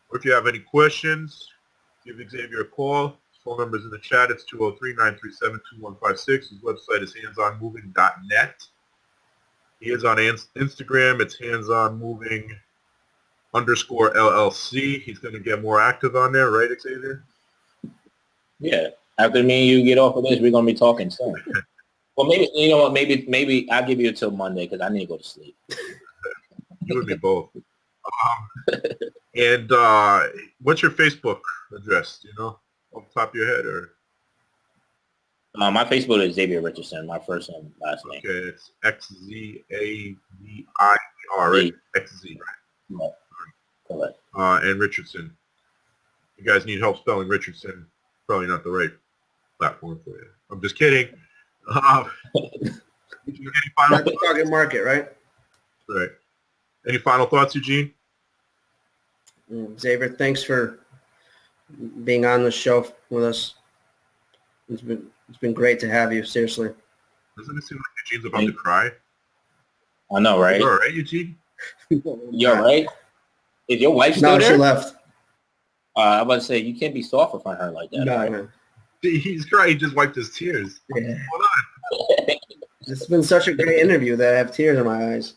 or if you have any questions, give Xavier a call. His phone number is in the chat. It's 203-937-2156. His website is handsonmoving.net. He is on Instagram. It's handsonmoving_LLC. He's going to get more active on there, right, Xavier? Yeah. After me and you get off of this, we're going to be talking soon. Well, maybe, you know what, maybe I'll give you until Monday because I need to go to sleep. You and me both. And what's your Facebook address? Do you know off the top of your head? Or my Facebook is Xavier Richardson, my first and last name. Okay, it's XZAVIER, right? XZ, right? Correct. And Richardson. You guys need help spelling Richardson, probably not the right platform for you. I'm just kidding. Any final That's the target market, right? Right. Any final thoughts, Eugene? Xavier, thanks for being on the show with us. It's been great to have you, seriously. Doesn't it seem like Eugene's about to cry? I know, right? You all right, Eugene? You're right. Is your wife still No, there? she left. I'm about to say, you can't be soft in front of her like that. No. He's crying. He just wiped his tears. Yeah. Hold on. It's been such a great interview that I have tears in my eyes.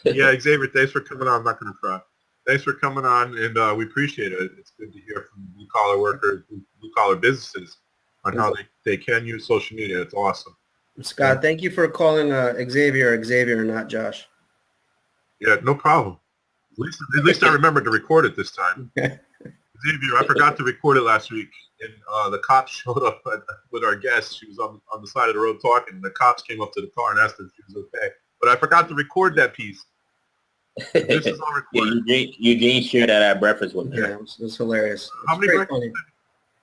Yeah, Xavier, thanks for coming on. I'm not going to cry. Thanks for coming on, and we appreciate it. It's good to hear from blue-collar workers, blue-collar businesses on how they can use social media. It's awesome. Scott, thank you for calling Xavier, not Josh. Yeah, no problem. At least I remembered to record it this time. Xavier, I forgot to record it last week, and the cops showed up with our guest. She was on the side of the road talking, and the cops came up to the car and asked her if she was okay. But I forgot to record that piece. This is all recorded. Yeah, Eugene shared that at breakfast with me. Yeah, it was hilarious. How many It's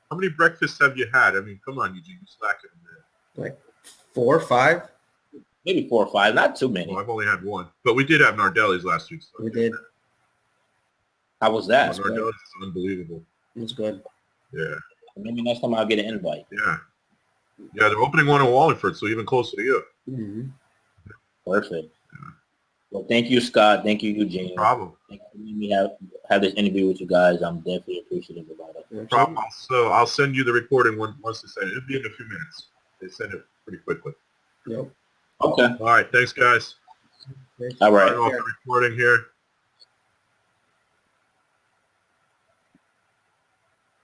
funny. breakfasts have you had? I mean, come on, Eugene, you're slacking a bit. Like 4 or 5? Maybe 4 or 5, not too many. Well, I've only had one, but we did have Nardelli's last week. So We did. How was that? Nardelli's is unbelievable. It was good. Yeah, Maybe next time I'll get an invite. yeah. They're opening one in Wallingford, so even closer to you. Mm-hmm. Perfect. Well, thank you, Scott. Thank you, Eugene. No problem. Thank you for letting me have this interview with you guys. I'm definitely appreciative about it. No problem. So I'll send you the recording once they send it. It'll be in a few minutes. They send it pretty quickly. Yep. Okay. All right. Thanks, guys. All right. Turn off the recording here.